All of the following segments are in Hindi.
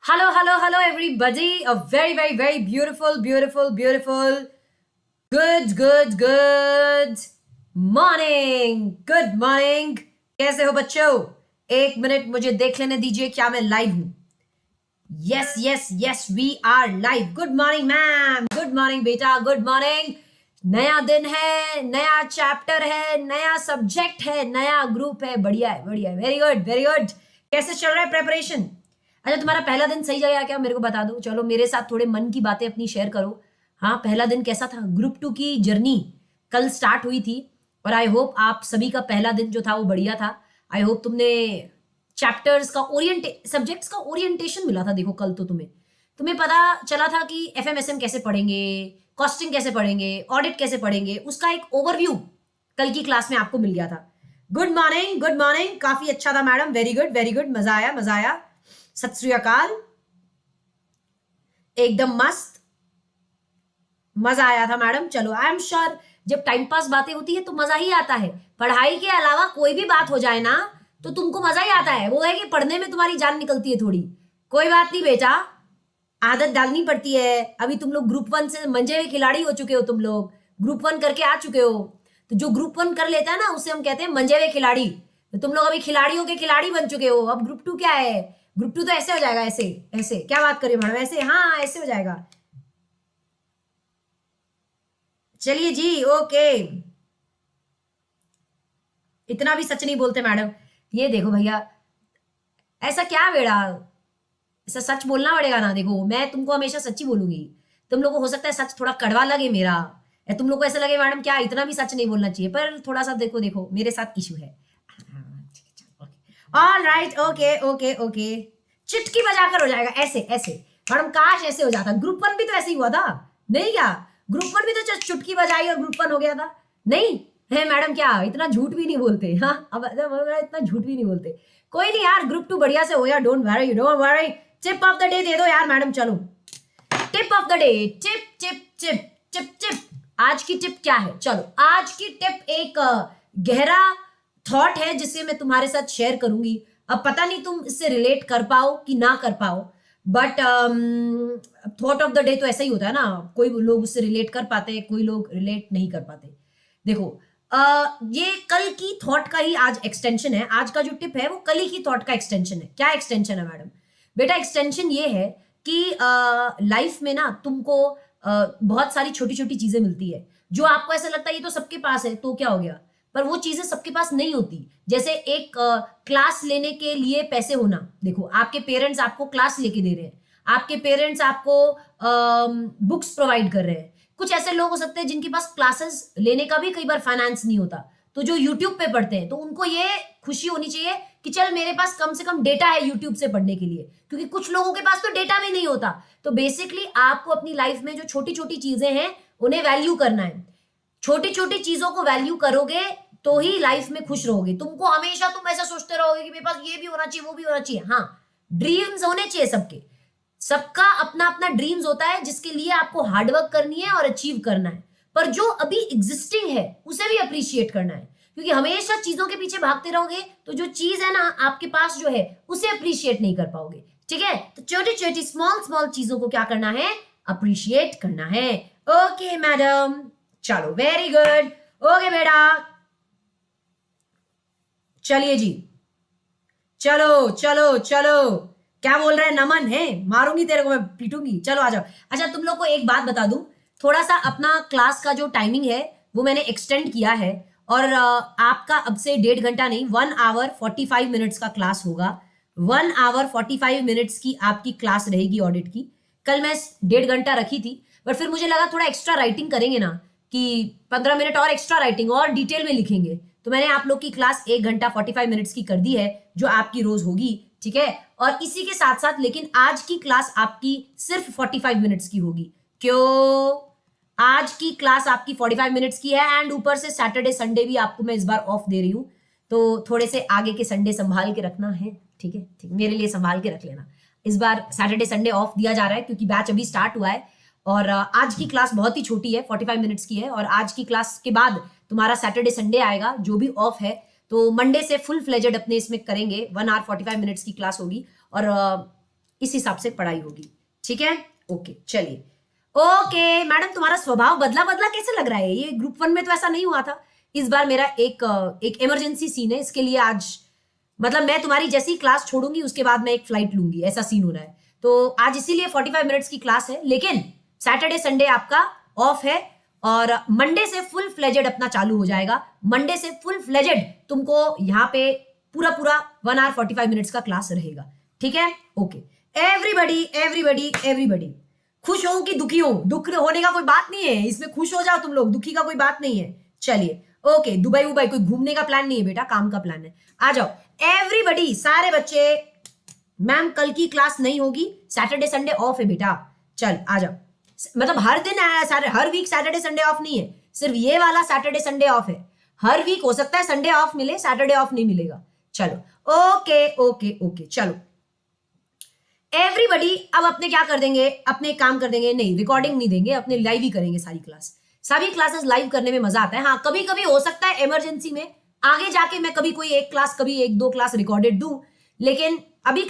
Hello, everybody. A very beautiful. Good morning. Good morning. कैसे हो बच्चों? एक मिनट मुझे देख लेने दीजिए क्या मैं लाइव हूं. Yes, we are live. Good morning, ma'am. Good morning, बेटा. Good morning. नया दिन है, नया चैप्टर है, नया सब्जेक्ट है, नया ग्रुप है. बढ़िया है. Very good. कैसे चल रहा है प्रेपरेशन? अच्छा, तुम्हारा पहला दिन सही गया क्या? मेरे को बता दो. चलो मेरे साथ थोड़े मन की बातें अपनी शेयर करो. हाँ, पहला दिन कैसा था? ग्रुप 2 की जर्नी कल स्टार्ट हुई थी और आई होप आप सभी का पहला दिन जो था वो बढ़िया था. आई होप तुमने चैप्टर्स का सब्जेक्ट्स का ओरिएंटेशन मिला था. देखो कल तो तुम्हें पता चला था कि एफएमएसएम कैसे पढ़ेंगे, कॉस्टिंग कैसे पढ़ेंगे, ऑडिट कैसे पढ़ेंगे, उसका एक ओवरव्यू कल की क्लास में आपको मिल गया था. Good morning. काफी अच्छा था मैडम. Very good. मजा आया. सत श्री अकाल. एकदम मस्त. मजा आया था मैडम. चलो, आई एम श्योर जब टाइम पास बातें होती है तो मजा ही आता है. पढ़ाई के अलावा कोई भी बात हो जाए ना तो तुमको मजा ही आता है. वो है कि पढ़ने में तुम्हारी जान निकलती है थोड़ी. कोई बात नहीं बेटा, आदत डालनी पड़ती है. अभी तुम लोग ग्रुप 1 से मंजे हुए खिलाड़ी हो चुके हो. तुम लोग ग्रुप 1 करके आ चुके हो. तो जो ग्रुप 1 कर लेता है ना उसे हम कहते हैं मंजे हुए खिलाड़ी. तो तुम लोग अभी खिलाड़ियों के खिलाड़ी बन चुके हो. अब ग्रुप 2 क्या है? ग्रुप 2 तो ऐसे हो जाएगा. ऐसे क्या बात करिए मैडम? ऐसे? हाँ, ऐसे हो जाएगा. चलिए जी, ओके. इतना भी सच नहीं बोलते मैडम. ये देखो भैया, ऐसा क्या बेड़ा, ऐसा सच बोलना पड़ेगा ना. देखो मैं तुमको हमेशा सच्ची बोलूंगी. तुम लोगों को हो सकता है सच थोड़ा कड़वा लगे मेरा, या तुम लोग को ऐसा लगे मैडम क्या इतना भी सच नहीं बोलना चाहिए, पर थोड़ा सा देखो मेरे साथ इशू है. All right, okay. चिटकी बजाकर हो जाएगा. ऐसे मैडम, काश ऐसे हो जाता. ग्रुप 1 भी तो ऐसे ही हुआ था नहीं क्या? ग्रुप 1 भी तो चुटकी बजाई और ग्रुप 1 हो गया था नहीं है मैडम? क्या इतना झूठ भी नहीं बोलते? हाँ, अब इतना झूठ भी नहीं बोलते. कोई नहीं यार, ग्रुप 2 बढ़िया से हो यार. Don't worry. Tip of the day they दो यार मैडम. चलो, tip of the day. Tip. आज की टिप क्या है? चलो, आज की टिप एक गहरा थॉट है जिसे मैं तुम्हारे साथ शेयर करूंगी. अब पता नहीं तुम इससे रिलेट कर पाओ कि ना कर पाओ, but thought of the day तो ऐसा ही होता है ना. कोई लोग उससे रिलेट कर पाते हैं, कोई लोग रिलेट नहीं कर पाते. देखो, ये कल की थॉट का ही आज एक्सटेंशन है. आज का जो टिप है वो कल ही की थॉट का एक्सटेंशन है. क्या एक्सटेंशन है मैडम? बेटा, एक्सटेंशन ये है कि लाइफ में ना तुमको बहुत सारी छोटी छोटी चीजें मिलती है जो आपको ऐसा लगता है ये तो सबके पास है तो क्या हो गया, पर वो चीजें सबके पास नहीं होती. जैसे एक क्लास लेने के लिए पैसे होना. देखो, आपके पेरेंट्स आपको क्लास लेके दे रहे हैं, आपके पेरेंट्स आपको बुक्स प्रोवाइड कर रहे हैं. कुछ ऐसे लोग हो सकते हैं जिनके पास क्लासेस लेने का भी कई बार फाइनेंस नहीं होता, तो जो यूट्यूब पे पढ़ते हैं तो उनको ये खुशी होनी चाहिए कि चल मेरे पास कम से कम डेटा है यूट्यूब से पढ़ने के लिए, क्योंकि कुछ लोगों के पास तो डेटा भी नहीं होता. तो बेसिकली आपको अपनी लाइफ में जो छोटी छोटी चीजें हैं उन्हें वैल्यू करना है. छोटी छोटी चीजों को वैल्यू करोगे तो ही लाइफ में खुश रहोगे. तुमको हमेशा तुम ऐसा सोचते रहोगे कि मेरे पास ये भी होना चाहिए, वो भी होना चाहिए. हाँ, ड्रीम्स होने चाहिए सबके. सबका अपना अपना ड्रीम्स होता है जिसके लिए आपको हार्डवर्क करनी है और अचीव करना है. पर जो अभी एग्जिस्टिंग है उसे भी अप्रिशिएट करना है, क्योंकि हमेशा चीजों के पीछे भागते रहोगे तो जो चीज है ना आपके पास जो है उसे अप्रिशिएट नहीं कर पाओगे. ठीक है? तो छोटी छोटी स्मॉल चीजों को क्या करना है? अप्रिशिएट करना है. ओके मैडम, चलो, वेरी गुड. ओके बेटा, चलिए जी. चलो. क्या बोल रहे हैं? नमन है, मारूंगी तेरे को, मैं पीटूंगी. चलो आ जाओ. अच्छा, तुम लोग को एक बात बता दूं, थोड़ा सा अपना क्लास का जो टाइमिंग है वो मैंने एक्सटेंड किया है और आपका अब से 1.5 घंटा नहीं, 1 आवर 45 मिनट्स का क्लास होगा. 1 आवर 45 मिनट्स की आपकी क्लास रहेगी ऑडिट की. कल मैं 1.5 घंटा रखी थी, बट फिर मुझे लगा थोड़ा एक्स्ट्रा राइटिंग करेंगे ना, कि 15 मिनट और एक्स्ट्रा राइटिंग और डिटेल में लिखेंगे, तो मैंने आप लोग की क्लास 1 घंटा 45 मिनट्स की कर दी है जो आपकी रोज होगी. ठीक है? और इसी के साथ साथ लेकिन आज की क्लास आपकी सिर्फ 45 मिनट्स की होगी. क्यों? आज की क्लास आपकी 45 मिनट्स की है एंड ऊपर से सैटरडे संडे भी आपको मैं इस बार ऑफ दे रही हूं, तो थोड़े से आगे के संडे संभाल के रखना है. ठीक है? ठीक, मेरे लिए संभाल के रख लेना. इस बार सैटरडे संडे ऑफ दिया जा रहा है क्योंकि बैच अभी स्टार्ट हुआ है और आज की क्लास बहुत ही छोटी है, 45 मिनट्स की है. और आज की क्लास के बाद तुम्हारा सैटरडे संडे आएगा जो भी ऑफ है, तो मंडे से फुल फ्लेजेड अपने इसमें करेंगे. 1 आवर 45 मिनट्स की क्लास होगी और इस हिसाब से पढ़ाई होगी, ठीक है। ओके चलिए, ओके मैडम तुम्हारा स्वभाव बदला बदला कैसे लग रहा है, ये ग्रुप 1 में तो ऐसा नहीं हुआ था। इस बार मेरा एक इमरजेंसी सीन है, इसके लिए आज मतलब मैं तुम्हारी जैसी क्लास छोड़ूंगी उसके बाद मैं एक फ्लाइट लूंगी, ऐसा सीन हो रहा है। तो आज इसीलिए 45 मिनट्स की क्लास है, लेकिन सैटरडे संडे आपका ऑफ है और मंडे से फुल फ्लेजेड अपना चालू हो जाएगा। मंडे से फुल फ्लेजेड तुमको यहाँ पे पूरा पूरा 1 आवर 45 मिनट्स का क्लास रहेगा, ठीक है। ओके एवरीबडी एवरीबडी एवरीबडी, खुश हो कि दुखी हो, दुख होने का कोई बात नहीं है इसमें, खुश हो जाओ तुम लोग, दुखी का कोई बात नहीं है। चलिए ओके, दुबई उबई कोई घूमने का प्लान नहीं है बेटा, काम का प्लान है। आ जाओ एवरीबडी, सारे बच्चे, मैम कल की क्लास नहीं होगी, सैटरडे संडे ऑफ है बेटा। चल आ जाओ, मतलब हर दिन हर वीक सैटरडे संडे ऑफ नहीं है, सिर्फ ये वाला सैटरडे संडे ऑफ है। हर वीक हो सकता है संडे ऑफ मिले, सैटरडे ऑफ नहीं मिलेगा। चलो ओके ओके ओके, चलो एवरीबडी अब अपने क्या कर देंगे, अपने काम कर देंगे, नहीं रिकॉर्डिंग नहीं देंगे, अपने लाइव ही करेंगे सारी क्लास। सभी क्लासेस लाइव करने में मजा आता है। हाँ कभी कभी हो सकता है इमरजेंसी में आगे जाके मैं कभी कोई एक क्लास, कभी एक दो क्लास रिकॉर्डेड दूं, लेकिन अभी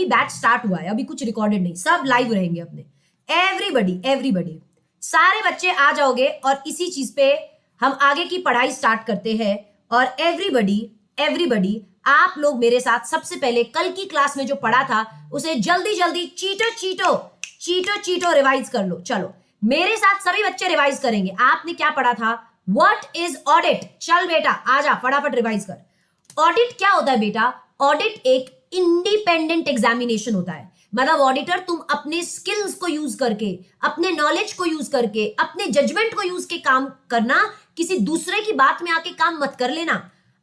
बैच स्टार्ट हुआ है, अभी कुछ रिकॉर्डेड नहीं, सब लाइव रहेंगे अपने। एवरीबडी एवरीबडी, सारे बच्चे आ जाओगे और इसी चीज पे हम आगे की पढ़ाई स्टार्ट करते हैं। और एवरीबडी एवरीबडी, आप लोग मेरे साथ सबसे पहले कल की क्लास में जो पढ़ा था उसे जल्दी जल्दी चीटो चीटो चीटो चीटो रिवाइज कर लो। चलो मेरे साथ सभी बच्चे रिवाइज करेंगे। आपने क्या पढ़ा था, व्हाट इज ऑडिट, चल बेटा आजा फटाफट रिवाइज कर। ऑडिट क्या होता है बेटा, ऑडिट एक इंडिपेंडेंट एग्जामिनेशन होता है। मतलब ऑडिटर तुम अपने स्किल्स को यूज करके, अपने नॉलेज को यूज करके, अपने जजमेंट को यूज के काम करना, किसी दूसरे की बात में आके काम मत कर लेना।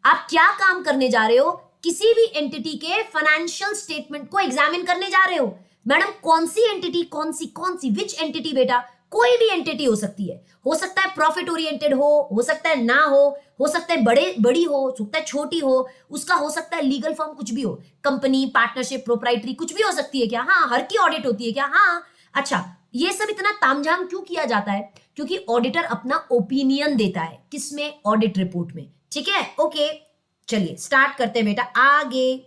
आप क्या काम करने जा रहे हो, किसी भी एंटिटी के फाइनेंशियल स्टेटमेंट को एग्जामिन करने जा रहे हो। मैडम कौन सी एंटिटी, कौन सी विच एंटिटी बेटा, कोई भी एंटिटी हो सकती है। हो सकता है प्रॉफिट ओरिएंटेड हो सकता है ना हो सकता है बड़ी हो सकता है छोटी हो, उसका हो सकता है लीगल फॉर्म, कुछ भी हो, कंपनी, पार्टनरशिप, प्रोप्राइटरी, कुछ भी हो सकती है क्या। हाँ हर की ऑडिट होती है क्या, हाँ। अच्छा ये सब इतना तामझाम क्यों किया जाता है, क्योंकि ऑडिटर अपना ओपिनियन देता है किसमें, ऑडिट रिपोर्ट में, ठीक है। ओके चलिए स्टार्ट करते हैं बेटा आगे।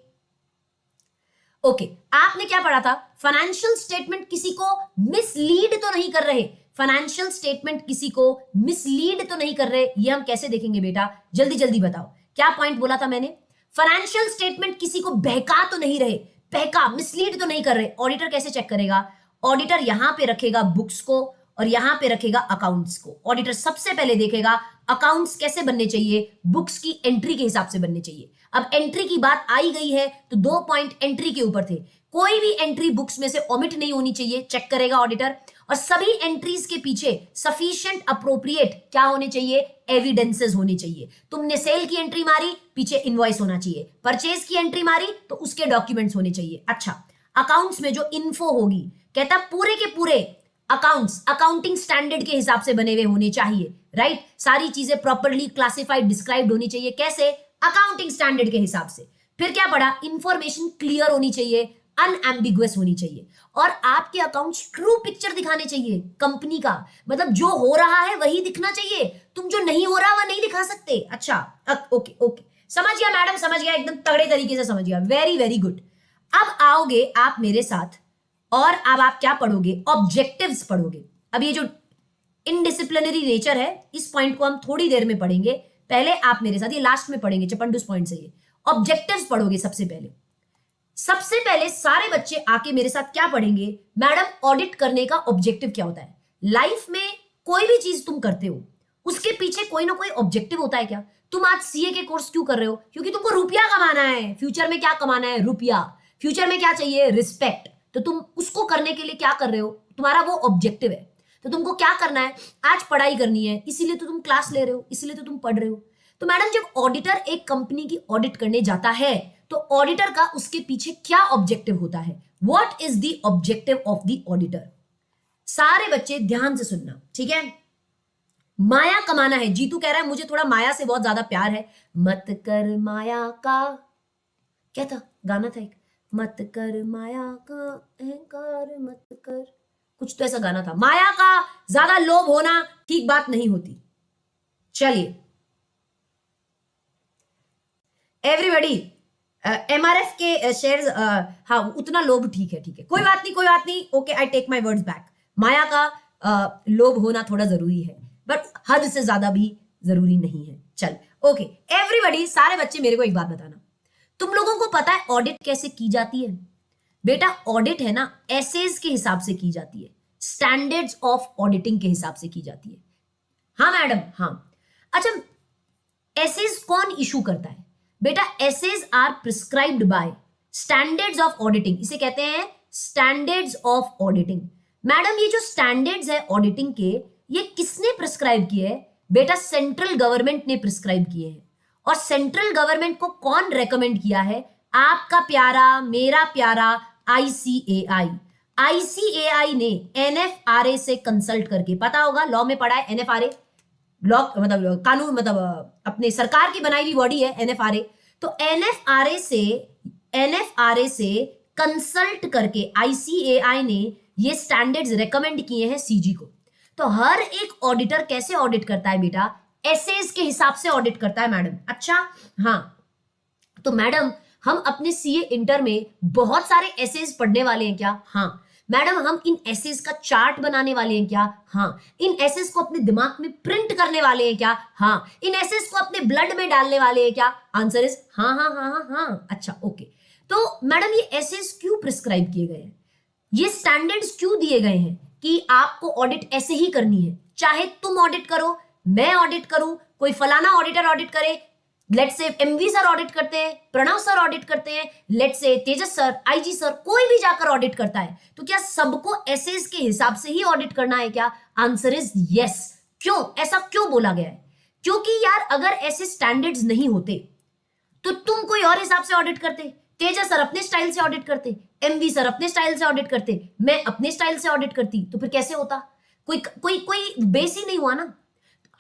ओके आपने क्या पढ़ा था, फाइनेंशियल स्टेटमेंट किसी को मिसलीड तो नहीं कर रहे, फाइनेंशियल स्टेटमेंट किसी को मिसलीड तो नहीं कर रहे, ये हम कैसे देखेंगे बेटा, जल्दी जल्दी बताओ क्या पॉइंट बोला था मैंने। फाइनेंशियल स्टेटमेंट किसी को बहका तो नहीं रहे, बहका मिसलीड तो नहीं कर रहे। ऑडिटर कैसे चेक करेगा, ऑडिटर यहां पे रखेगा बुक्स को और यहां पे रखेगा अकाउंट्स को। ऑडिटर सबसे पहले देखेगा अकाउंट्स कैसे बनने चाहिए, बुक्स की एंट्री के हिसाब से बनने चाहिए। अब एंट्री की बात आई गई है तो 2 पॉइंट एंट्री के ऊपर थे, कोई भी एंट्री बुक्स में से ओमिट नहीं होनी चाहिए, चेक करेगा ऑडिटर। और सभी एंट्रीज के पीछे सफिशिएंट अप्रोप्रिएट क्या होने चाहिए, एविडेंसेस होने चाहिए। तुमने सेल की एंट्री मारी, पीछे इनवॉइस होना चाहिए, परचेज की एंट्री मारी तो उसके डॉक्यूमेंट्स होने चाहिए। अच्छा अकाउंट्स में जो इन्फो होगी, कहता पूरे के पूरे अकाउंट्स अकाउंटिंग स्टैंडर्ड के हिसाब से बने हुए होने चाहिए, राइट। सारी चीजें प्रॉपर्ली क्लासिफाइड डिस्क्राइब्ड होनी चाहिए, कैसे, अकाउंटिंग स्टैंडर्ड के हिसाब से। फिर क्या पढ़ा, इंफॉर्मेशन क्लियर होनी चाहिए, अनएम्बिगुअस होनी चाहिए, और आपके अकाउंट्स ट्रू पिक्चर दिखाने चाहिए कंपनी का, मतलब जो हो रहा है वही दिखना चाहिए, तुम जो नहीं हो रहा वह नहीं दिखा सकते। अच्छा ओके ओके समझ गया मैडम, समझ गया, एकदम तगड़े तरीके से समझ गया, वेरी वेरी गुड। अब आओगे आप मेरे साथ और अब आप क्या पढ़ोगे, ऑब्जेक्टिव्स पढ़ोगे। अब ये जो इनडिसिप्लिनरी नेचर है इस पॉइंट को हम थोड़ी देर में पढ़ेंगे, पहले आप मेरे साथ ये लास्ट में पढ़ेंगे चपंडुस पॉइंट से। ये ऑब्जेक्टिव्स पढ़ोगे सबसे पहले। सबसे पहले सारे बच्चे आके मेरे साथ क्या पढ़ेंगे, मैडम ऑडिट करने का ऑब्जेक्टिव क्या होता है। लाइफ में कोई भी चीज तुम करते हो उसके पीछे कोई ना कोई ऑब्जेक्टिव होता है क्या। तुम आज सीए के कोर्स क्यों कर रहे हो, क्योंकि तुमको रुपया कमाना है, फ्यूचर में क्या कमाना है, रुपया। फ्यूचर में क्या चाहिए, रिस्पेक्ट। तो तुम उसको करने के लिए क्या कर रहे हो, तुम्हारा वो ऑब्जेक्टिव है। तो तुमको क्या करना है, आज पढ़ाई करनी है, इसीलिए तो तुम क्लास ले रहे हो, इसीलिए तो तुम पढ़ रहे हो। तो मैडम जब ऑडिटर एक कंपनी की ऑडिट करने जाता है तो ऑडिटर का उसके पीछे क्या ऑब्जेक्टिव होता है, what is the objective of the auditor. सारे बच्चे ध्यान से सुनना, ठीक है। माया कमाना है, जीतू कह रहा है मुझे थोड़ा माया से बहुत ज्यादा प्यार है, मत कर माया का, क्या था गाना था एक, मत कर माया का अहंकार मत कर, कुछ तो ऐसा गाना था। माया का ज्यादा लोभ होना ठीक बात नहीं होती। चलिए एवरीबॉडी MRF के शेयर्स, हाँ उतना लोभ ठीक है, ठीक है, कोई बात नहीं, कोई बात नहीं, okay I take my words back. माया का लोभ होना थोड़ा जरूरी है, बट हद से ज्यादा भी जरूरी नहीं है। चल ओके एवरीबॉडी, सारे बच्चे मेरे को एक बात बताना, तुम लोगों को पता है ऑडिट कैसे की जाती है? बेटा ऑडिट है ना, एसेज के हिसाब से की जाती है, स्टैंडर्ड्स ऑफ ऑडिटिंग के हिसाब से की जाती है। हाँ मैडम, हाँ। अच्छा एसेज कौन इशू करता है? बेटा SAs are prescribed by standards of auditing, इसे कहते हैं स्टैंडर्ड्स ऑफ ऑडिटिंग। मैडम ये जो स्टैंडर्ड्स है ऑडिटिंग के, ये किसने प्रिस्क्राइब किए हैं? बेटा सेंट्रल गवर्नमेंट ने प्रिस्क्राइब किए हैं। और सेंट्रल गवर्नमेंट को कौन रेकमेंड किया है? आपका प्यारा, मेरा प्यारा ICAI। ICAI ने NFRA से कंसल्ट करके, पता होगा लॉ में पढ़ा है NFRA, लॉ मतलब कानून, मतलब अपने सरकार की बनाई हुई बॉडी है NFRA। तो NFRA से कंसल्ट करके ICAI ने ये स्टैंडर्ड्स रेकमेंड किए हैं CG को। तो हर एक ऑडिटर कैसे ऑडिट करता है बेटा? एसेज के हिसाब से ऑडिट करता है मैडम। अच्छा हाँ, तो मैडम हम अपने CA इंटर में बहुत सारे एसेज पढ़ने वाले हैं क्या? हाँ मैडम, हम इन एसेज का चार्ट बनाने वाले हैं क्या? हाँ। इन एसेज को अपने दिमाग में प्रिंट करने वाले हैं क्या? हाँ। इन एसेज को अपने ब्लड में डालने वाले हैं क्या? आंसर इज हाँ हाँ हाँ हाँ हाँ। अच्छा ओके, तो मैडम ये एसेज क्यों प्रिस्क्राइब किए गए हैं? ये स्टैंडर्ड्स क्यों दिए गए हैं कि आपको ऑडिट ऐसे ही करनी है? चाहे तुम ऑडिट करो, मैं ऑडिट करूं, कोई फलाना ऑडिटर ऑडिट करे, let's say MV sir audit करते हैं, प्रणव सर ऑडिट करते हैं, let's say Tejas sir, IG sir, कोई भी जाकर ऑडिट करता है, तो क्या सबको एसेज के हिसाब से ही ऑडिट करना है क्या? Answer is yes. क्यों? ऐसा क्यों बोला गया है? क्योंकि यार अगर ऐसे स्टैंडर्ड्स नहीं होते तो तुम कोई और हिसाब से ऑडिट करते, तेजस सर अपने स्टाइल से ऑडिट करते, MV सर अपने स्टाइल से ऑडिट करते, मैं अपने स्टाइल से ऑडिट करती, तो फिर कैसे होता? कोई बेस ही नहीं हुआ ना।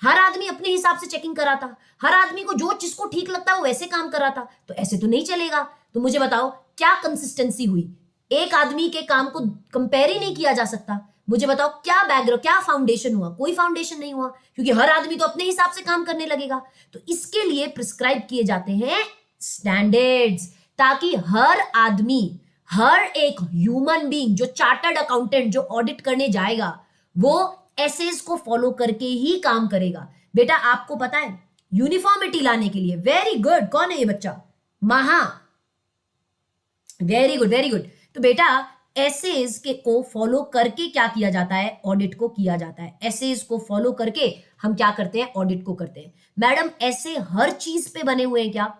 हर आदमी अपने हिसाब से चेकिंग कराता, हर आदमी को जो जिसको ठीक लगता है वो वैसे काम कराता, तो ऐसे तो नहीं चलेगा। तो मुझे बताओ क्या कंसिस्टेंसी हुई? एक आदमी के काम को कंपेयर ही नहीं किया जा सकता। मुझे बताओ क्या बैकग्राउंड, क्या फाउंडेशन हुआ? कोई फाउंडेशन नहीं हुआ, क्योंकि हर आदमी तो अपने हिसाब से काम करने लगेगा। तो इसके लिए प्रिस्क्राइब किए जाते हैं स्टैंडर्ड्स, ताकि हर आदमी, हर एक ह्यूमन बीइंग जो चार्टर्ड अकाउंटेंट जो ऑडिट करने जाएगा, वो एसेज को फॉलो करके ही काम करेगा। बेटा आपको पता है यूनिफॉर्मिटी लाने के लिए, वेरी गुड, कौन है ये बच्चा? महा, वेरी गुड वेरी गुड। तो बेटा एसेज के को फॉलो करके क्या किया जाता है? ऑडिट को किया जाता है। एसेज को फॉलो करके हम क्या करते हैं? ऑडिट को करते हैं। मैडम ऐसे हर चीज पे बने हुए हैं क्या?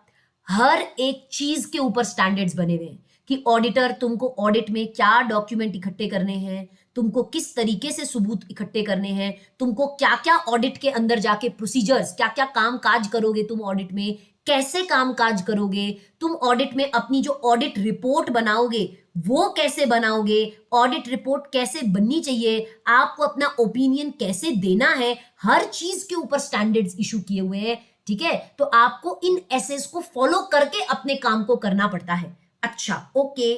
हर एक चीज के ऊपर स्टैंडर्ड्स बने हुए हैं कि ऑडिटर तुमको ऑडिट में क्या डॉक्यूमेंट इकट्ठे करने हैं, तुमको किस तरीके से सबूत इकट्ठे करने हैं, तुमको क्या क्या ऑडिट के अंदर जाके प्रोसीजर्स, क्या क्या काम काज करोगे तुम ऑडिट में, कैसे काम काज करोगे तुम ऑडिट में, अपनी जो ऑडिट रिपोर्ट बनाओगे वो कैसे बनाओगे, ऑडिट रिपोर्ट कैसे बननी चाहिए, आपको अपना ओपिनियन कैसे देना है, हर चीज के ऊपर स्टैंडर्ड्स इशू किए हुए हैं। ठीक है, तो आपको इन एसेस को फॉलो करके अपने काम को करना पड़ता है। अच्छा ओके,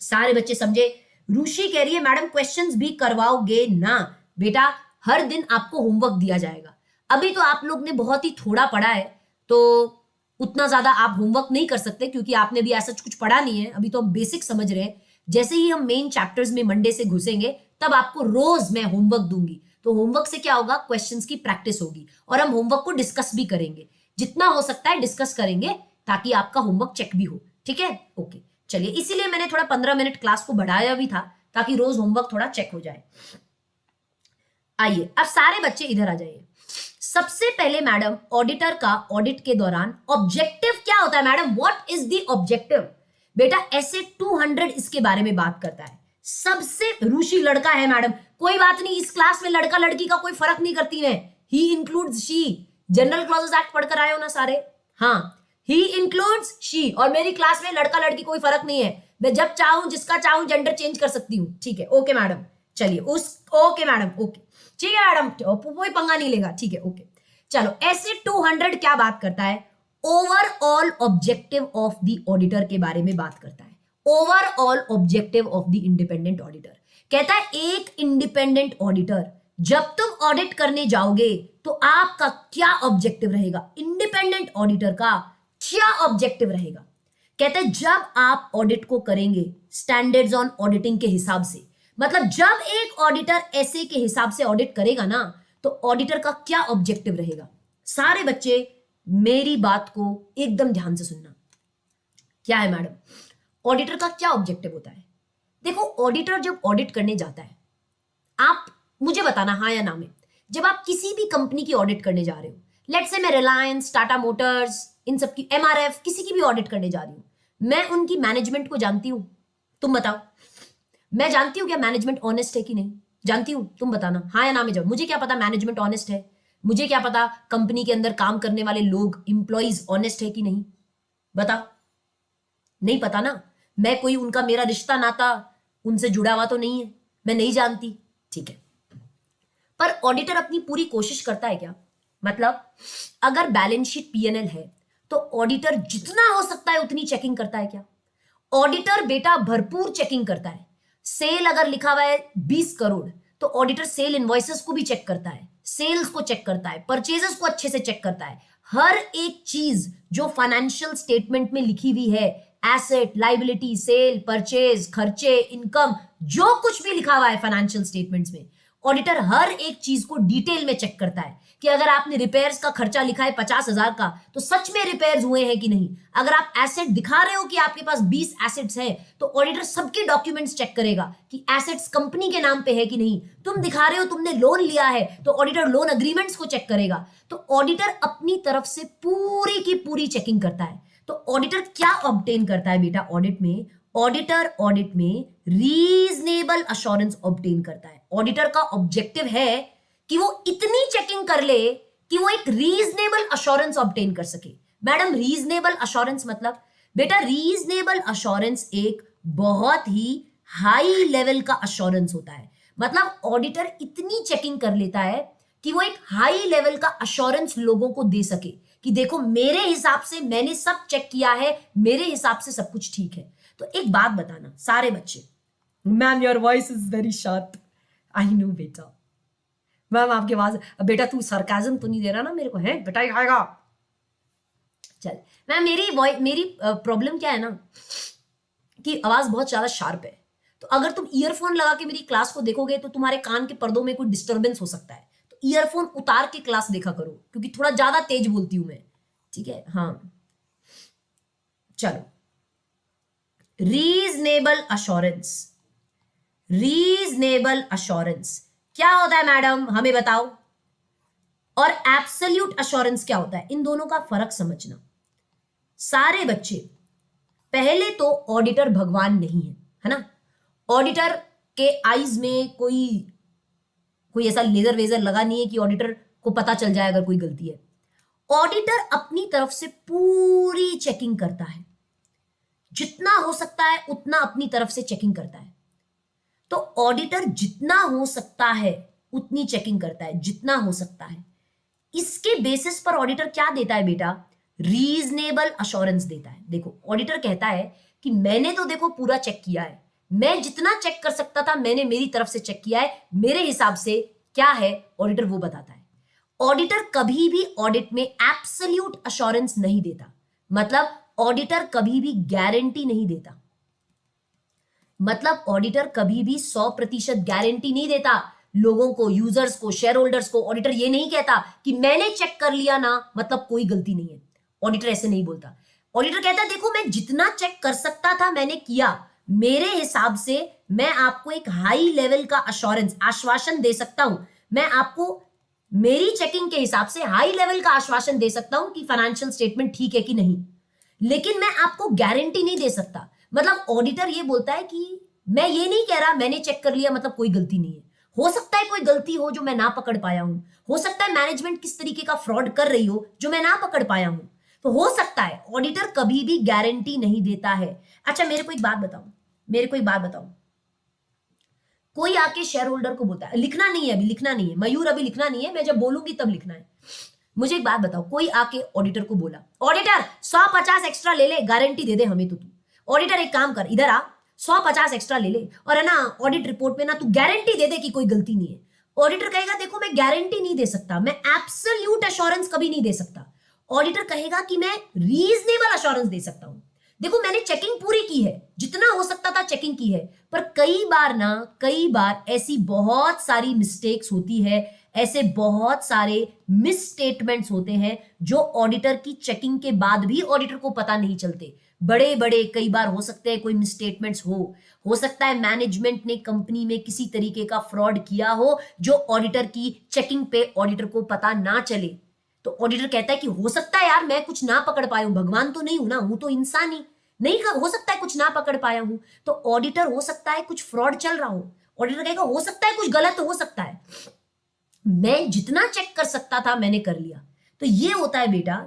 सारे बच्चे समझे? रुचि कह रही है मैडम क्वेश्चंस भी करवाओगे ना? बेटा हर दिन आपको होमवर्क दिया जाएगा। अभी तो आप लोग ने बहुत ही थोड़ा पढ़ा है, तो उतना ज्यादा आप होमवर्क नहीं कर सकते, क्योंकि आपने भी ऐसा कुछ पढ़ा नहीं है। अभी तो हम बेसिक समझ रहे हैं। जैसे ही हम मेन चैप्टर्स में मंडे से घुसेंगे, तब आपको रोज मैं होमवर्क दूंगी। तो होमवर्क से क्या होगा? क्वेश्चंस की प्रैक्टिस होगी, और हम होमवर्क को डिस्कस भी करेंगे। जितना हो सकता है डिस्कस करेंगे, ताकि आपका होमवर्क चेक भी हो। ठीक है, ओके चलिए, इसीलिए मैंने थोड़ा 15 मिनट क्लास को बढ़ाया भी था, ताकि रोज होमवर्क थोड़ा चेक हो जाए। आइए अब सारे बच्चे इधर आ जाइए। सबसे पहले मैडम ऑडिटर का ऑडिट के दौरान ऑब्जेक्टिव क्या होता है? Madam what is the objective? बेटा ऐसे 200 इसके बारे में बात करता है। सबसे रुचि लड़का है मैडम, कोई बात नहीं, इस क्लास में लड़का लड़की का कोई फर्क नहीं करती मैं। He includes she, general clauses act पढ़कर आए हो ना सारे? हाँ, ही इंक्लूड्स शी, और मेरी क्लास में लड़का लड़की कोई फर्क नहीं है। मैं जब चाहूं जिसका चाहूं जेंडर चेंज कर सकती हूँ। ठीक है, ओके मैडम, चलिए ओके मैडम, ओके ठीक है मैडम, कोई पंगा नहीं लेगा। ठीक है, ओके चलो। ऐसे 200 क्या बात करता है? Overall objective of the auditor के बारे में बात करता है। Overall objective of the independent auditor कहता है, एक इंडिपेंडेंट ऑडिटर जब तुम ऑडिट करने जाओगे तो आपका क्या ऑब्जेक्टिव रहेगा? इंडिपेंडेंट ऑडिटर का क्या ऑब्जेक्टिव रहेगा? कहते हैं जब आप ऑडिट को करेंगे स्टैंडर्ड्स ऑन ऑडिटिंग के हिसाब से, मतलब जब एक ऑडिटर ऐसे के हिसाब से ऑडिट करेगा ना, तो ऑडिटर का क्या ऑब्जेक्टिव रहेगा। सारे बच्चे मेरी बात को एकदम ध्यान से सुनना। क्या है मैडम, ऑडिटर का क्या ऑब्जेक्टिव होता है। देखो, ऑडिटर जब ऑडिट करने जाता है, आप मुझे बताना हाँ या ना में, जब आप किसी भी कंपनी की ऑडिट करने जा रहे हो, लेट्स से मैं रिलायंस, टाटा मोटर्स, इन सब की, एमआरएफ, किसी की भी ऑडिट करने जा रही हूं, मैं उनकी मैनेजमेंट को जानती हूं, तुम बताओ। मैं जानती हूं क्या मैनेजमेंट ऑनेस्ट है कि नहीं, जानती हूं, तुम बताना हाँ या ना में। जब मुझे क्या पता मैनेजमेंट ऑनेस्ट है, मुझे क्या पता कंपनी के अंदर काम करने वाले लोग, इंप्लॉइज ऑनेस्ट है कि नहीं, बताओ। नहीं पता ना, मैं कोई उनका मेरा रिश्ता नाता उनसे जुड़ा हुआ तो नहीं है, मैं नहीं जानती, ठीक है। पर ऑडिटर अपनी पूरी कोशिश करता है क्या, मतलब अगर बैलेंस शीट पीएनएल है तो ऑडिटर जितना हो सकता है उतनी चेकिंग करता है क्या। ऑडिटर बेटा भरपूर चेकिंग करता है। सेल अगर लिखा हुआ है 20 करोड़ तो ऑडिटर सेल इनवॉइसेस को भी चेक करता है, सेल्स को चेक करता है, परचेजेस को अच्छे से चेक करता है। हर एक चीज जो फाइनेंशियल स्टेटमेंट में लिखी हुई है, एसेट, लाइबिलिटी, सेल, परचेज, खर्चे, इनकम, जो कुछ भी लिखा हुआ है फाइनेंशियल स्टेटमेंट्स में, ऑडिटर हर एक चीज को डिटेल में चेक करता है कि अगर आपने रिपेयर्स का खर्चा लिखा है 50,000 का तो सच में रिपेयर्स हुए हैं कि नहीं। अगर आप एसेट दिखा रहे हो कि आपके पास 20 एसेट्स हैं तो ऑडिटर सबके डॉक्यूमेंट्स चेक करेगा कि एसेट्स कंपनी के नाम पे है कि नहीं। तुम दिखा रहे हो तुमने लोन लिया है तो ऑडिटर लोन अग्रीमेंट्स को चेक करेगा। तो ऑडिटर अपनी तरफ से पूरी की पूरी चेकिंग करता है। तो ऑडिटर क्या ऑब्टेन करता है बेटा ऑडिट में, ऑडिटर ऑडिट में रीजनेबल अश्योरेंस ऑब्टेन करता है। ऑडिटर का ऑब्जेक्टिव है कि वो इतनी चेकिंग कर ले कि वो एक रीजनेबल अश्योरेंस ऑब्टेन कर सके। मैडम रीजनेबल अश्योरेंस मतलब, बेटा रीजनेबल अश्योरेंस एक बहुत ही हाई लेवल का अश्योरेंस होता है। मतलब ऑडिटर इतनी चेकिंग कर लेता है कि वो एक हाई लेवल का अश्योरेंस लोगों को दे सके कि देखो मेरे हिसाब से मैंने सब चेक किया है, मेरे हिसाब से सब कुछ ठीक है। तो एक बात बताना सारे बच्चे, ma'am your voice is very sharp, I know बेटा। मैम आपकी आवाज, बेटा तू सरकाजम तो नहीं दे रहा ना मेरे को, है बेटा आएगा। चल मैम, मेरी प्रॉब्लम क्या है ना कि आवाज बहुत ज्यादा शार्प है। तो अगर तुम ईयरफोन लगा के मेरी क्लास को देखोगे तो तुम्हारे कान के पर्दों में कोई डिस्टर्बेंस हो सकता है। तो ईयरफोन उतार के क्लास देखा करो क्योंकि थोड़ा ज्यादा तेज बोलती हूं मैं, ठीक है। हाँ चलो, रीजनेबल अश्योरेंस, रीजनेबल अश्योरेंस क्या होता है मैडम हमें बताओ, और एब्सोल्यूट अश्योरेंस क्या होता है, इन दोनों का फर्क समझना। सारे बच्चे, पहले तो ऑडिटर भगवान नहीं है ना। ऑडिटर के आईज में कोई ऐसा लेजर वेजर लगा नहीं है कि ऑडिटर को पता चल जाए अगर कोई गलती है। ऑडिटर अपनी तरफ से पूरी चेकिंग करता है, जितना हो सकता है उतना अपनी तरफ से चेकिंग करता है। तो ऑडिटर जितना हो सकता है उतनी चेकिंग करता है, जितना हो सकता है। इसके बेसिस पर ऑडिटर क्या देता है बेटा, रीजनेबल अश्योरेंस देता है। देखो ऑडिटर कहता है कि मैंने तो देखो पूरा चेक किया है, मैं जितना चेक कर सकता था मैंने मेरी तरफ से चेक किया है, मेरे हिसाब से क्या है ऑडिटर वो बताता है। ऑडिटर कभी भी ऑडिट में एब्सोल्यूट अश्योरेंस नहीं देता, मतलब ऑडिटर कभी भी गारंटी नहीं देता, मतलब ऑडिटर कभी भी 100% गारंटी नहीं देता लोगों को, यूजर्स को, शेयर होल्डर्स को। ऑडिटर ये नहीं कहता कि मैंने चेक कर लिया ना मतलब कोई गलती नहीं है, ऑडिटर ऐसे नहीं बोलता। ऑडिटर कहता है देखो मैं जितना चेक कर सकता था मैंने किया, मेरे हिसाब से मैं आपको एक हाई लेवल का अश्योरेंस, आश्वासन दे सकता हूं, मैं आपको मेरी चेकिंग के हिसाब से हाई लेवल का आश्वासन दे सकता हूं कि फाइनेंशियल स्टेटमेंट ठीक है कि नहीं, लेकिन मैं आपको गारंटी नहीं दे सकता। मतलब ऑडिटर ये बोलता है कि मैं ये नहीं कह रहा मैंने चेक कर लिया मतलब कोई गलती नहीं है, हो सकता है कोई गलती हो जो मैं ना पकड़ पाया हूं, हो सकता है मैनेजमेंट किस तरीके का फ्रॉड कर रही हो जो मैं ना पकड़ पाया हूं, तो हो सकता है। ऑडिटर कभी भी गारंटी नहीं देता है। अच्छा मेरे को एक बात बताओ, कोई आके शेयर होल्डर को बोलता है, लिखना नहीं है अभी, लिखना नहीं है मयूर, अभी लिखना नहीं है, मैं जब बोलूंगी तब लिखना है। मुझे एक बात बताओ, कोई आके ऑडिटर को बोला ऑडिटर 150 एक्स्ट्रा ले ले, गारंटी दे दे हमें तो तू। ऑडिटर एक काम कर, इधर आ 150 एक्स्ट्रा ले ले और है ना ऑडिट रिपोर्ट में ना तू गारंटी दे दे कि कोई गलती नहीं है। ऑडिटर कहेगा देखो मैं गारंटी नहीं दे सकता, मैं एब्सोल्यूट अश्योरेंस कभी नहीं दे सकता। ऑडिटर कहेगा कि मैं रीजनेबल अश्योरेंस दे सकता हूं देखो मैंने चेकिंग पूरी की है, जितना हो सकता था चेकिंग की है, पर कई बार ऐसी बहुत सारी मिस्टेक्स होती है, ऐसे बहुत सारे मिस स्टेटमेंट्स होते हैं जो ऑडिटर की चेकिंग के बाद भी ऑडिटर को पता नहीं चलते। बड़े बड़े कई बार हो सकते हैं कोई मिसस्टेटमेंट्स हो सकता है मैनेजमेंट ने कंपनी में किसी तरीके का फ्रॉड किया हो जो ऑडिटर की चेकिंग पे ऑडिटर को पता ना चले। तो ऑडिटर कहता है कि हो सकता है यार मैं कुछ ना पकड़ पाया हूं, भगवान तो नहीं हूं ना, हूं तो इंसान ही, नहीं हो सकता है कुछ ना पकड़ पाया हूं। तो ऑडिटर हो सकता है कुछ फ्रॉड चल रहा हो, ऑडिटर कहेगा हो सकता है कुछ गलत हो सकता है, मैं जितना चेक कर सकता था मैंने कर लिया। तो ये होता है बेटा,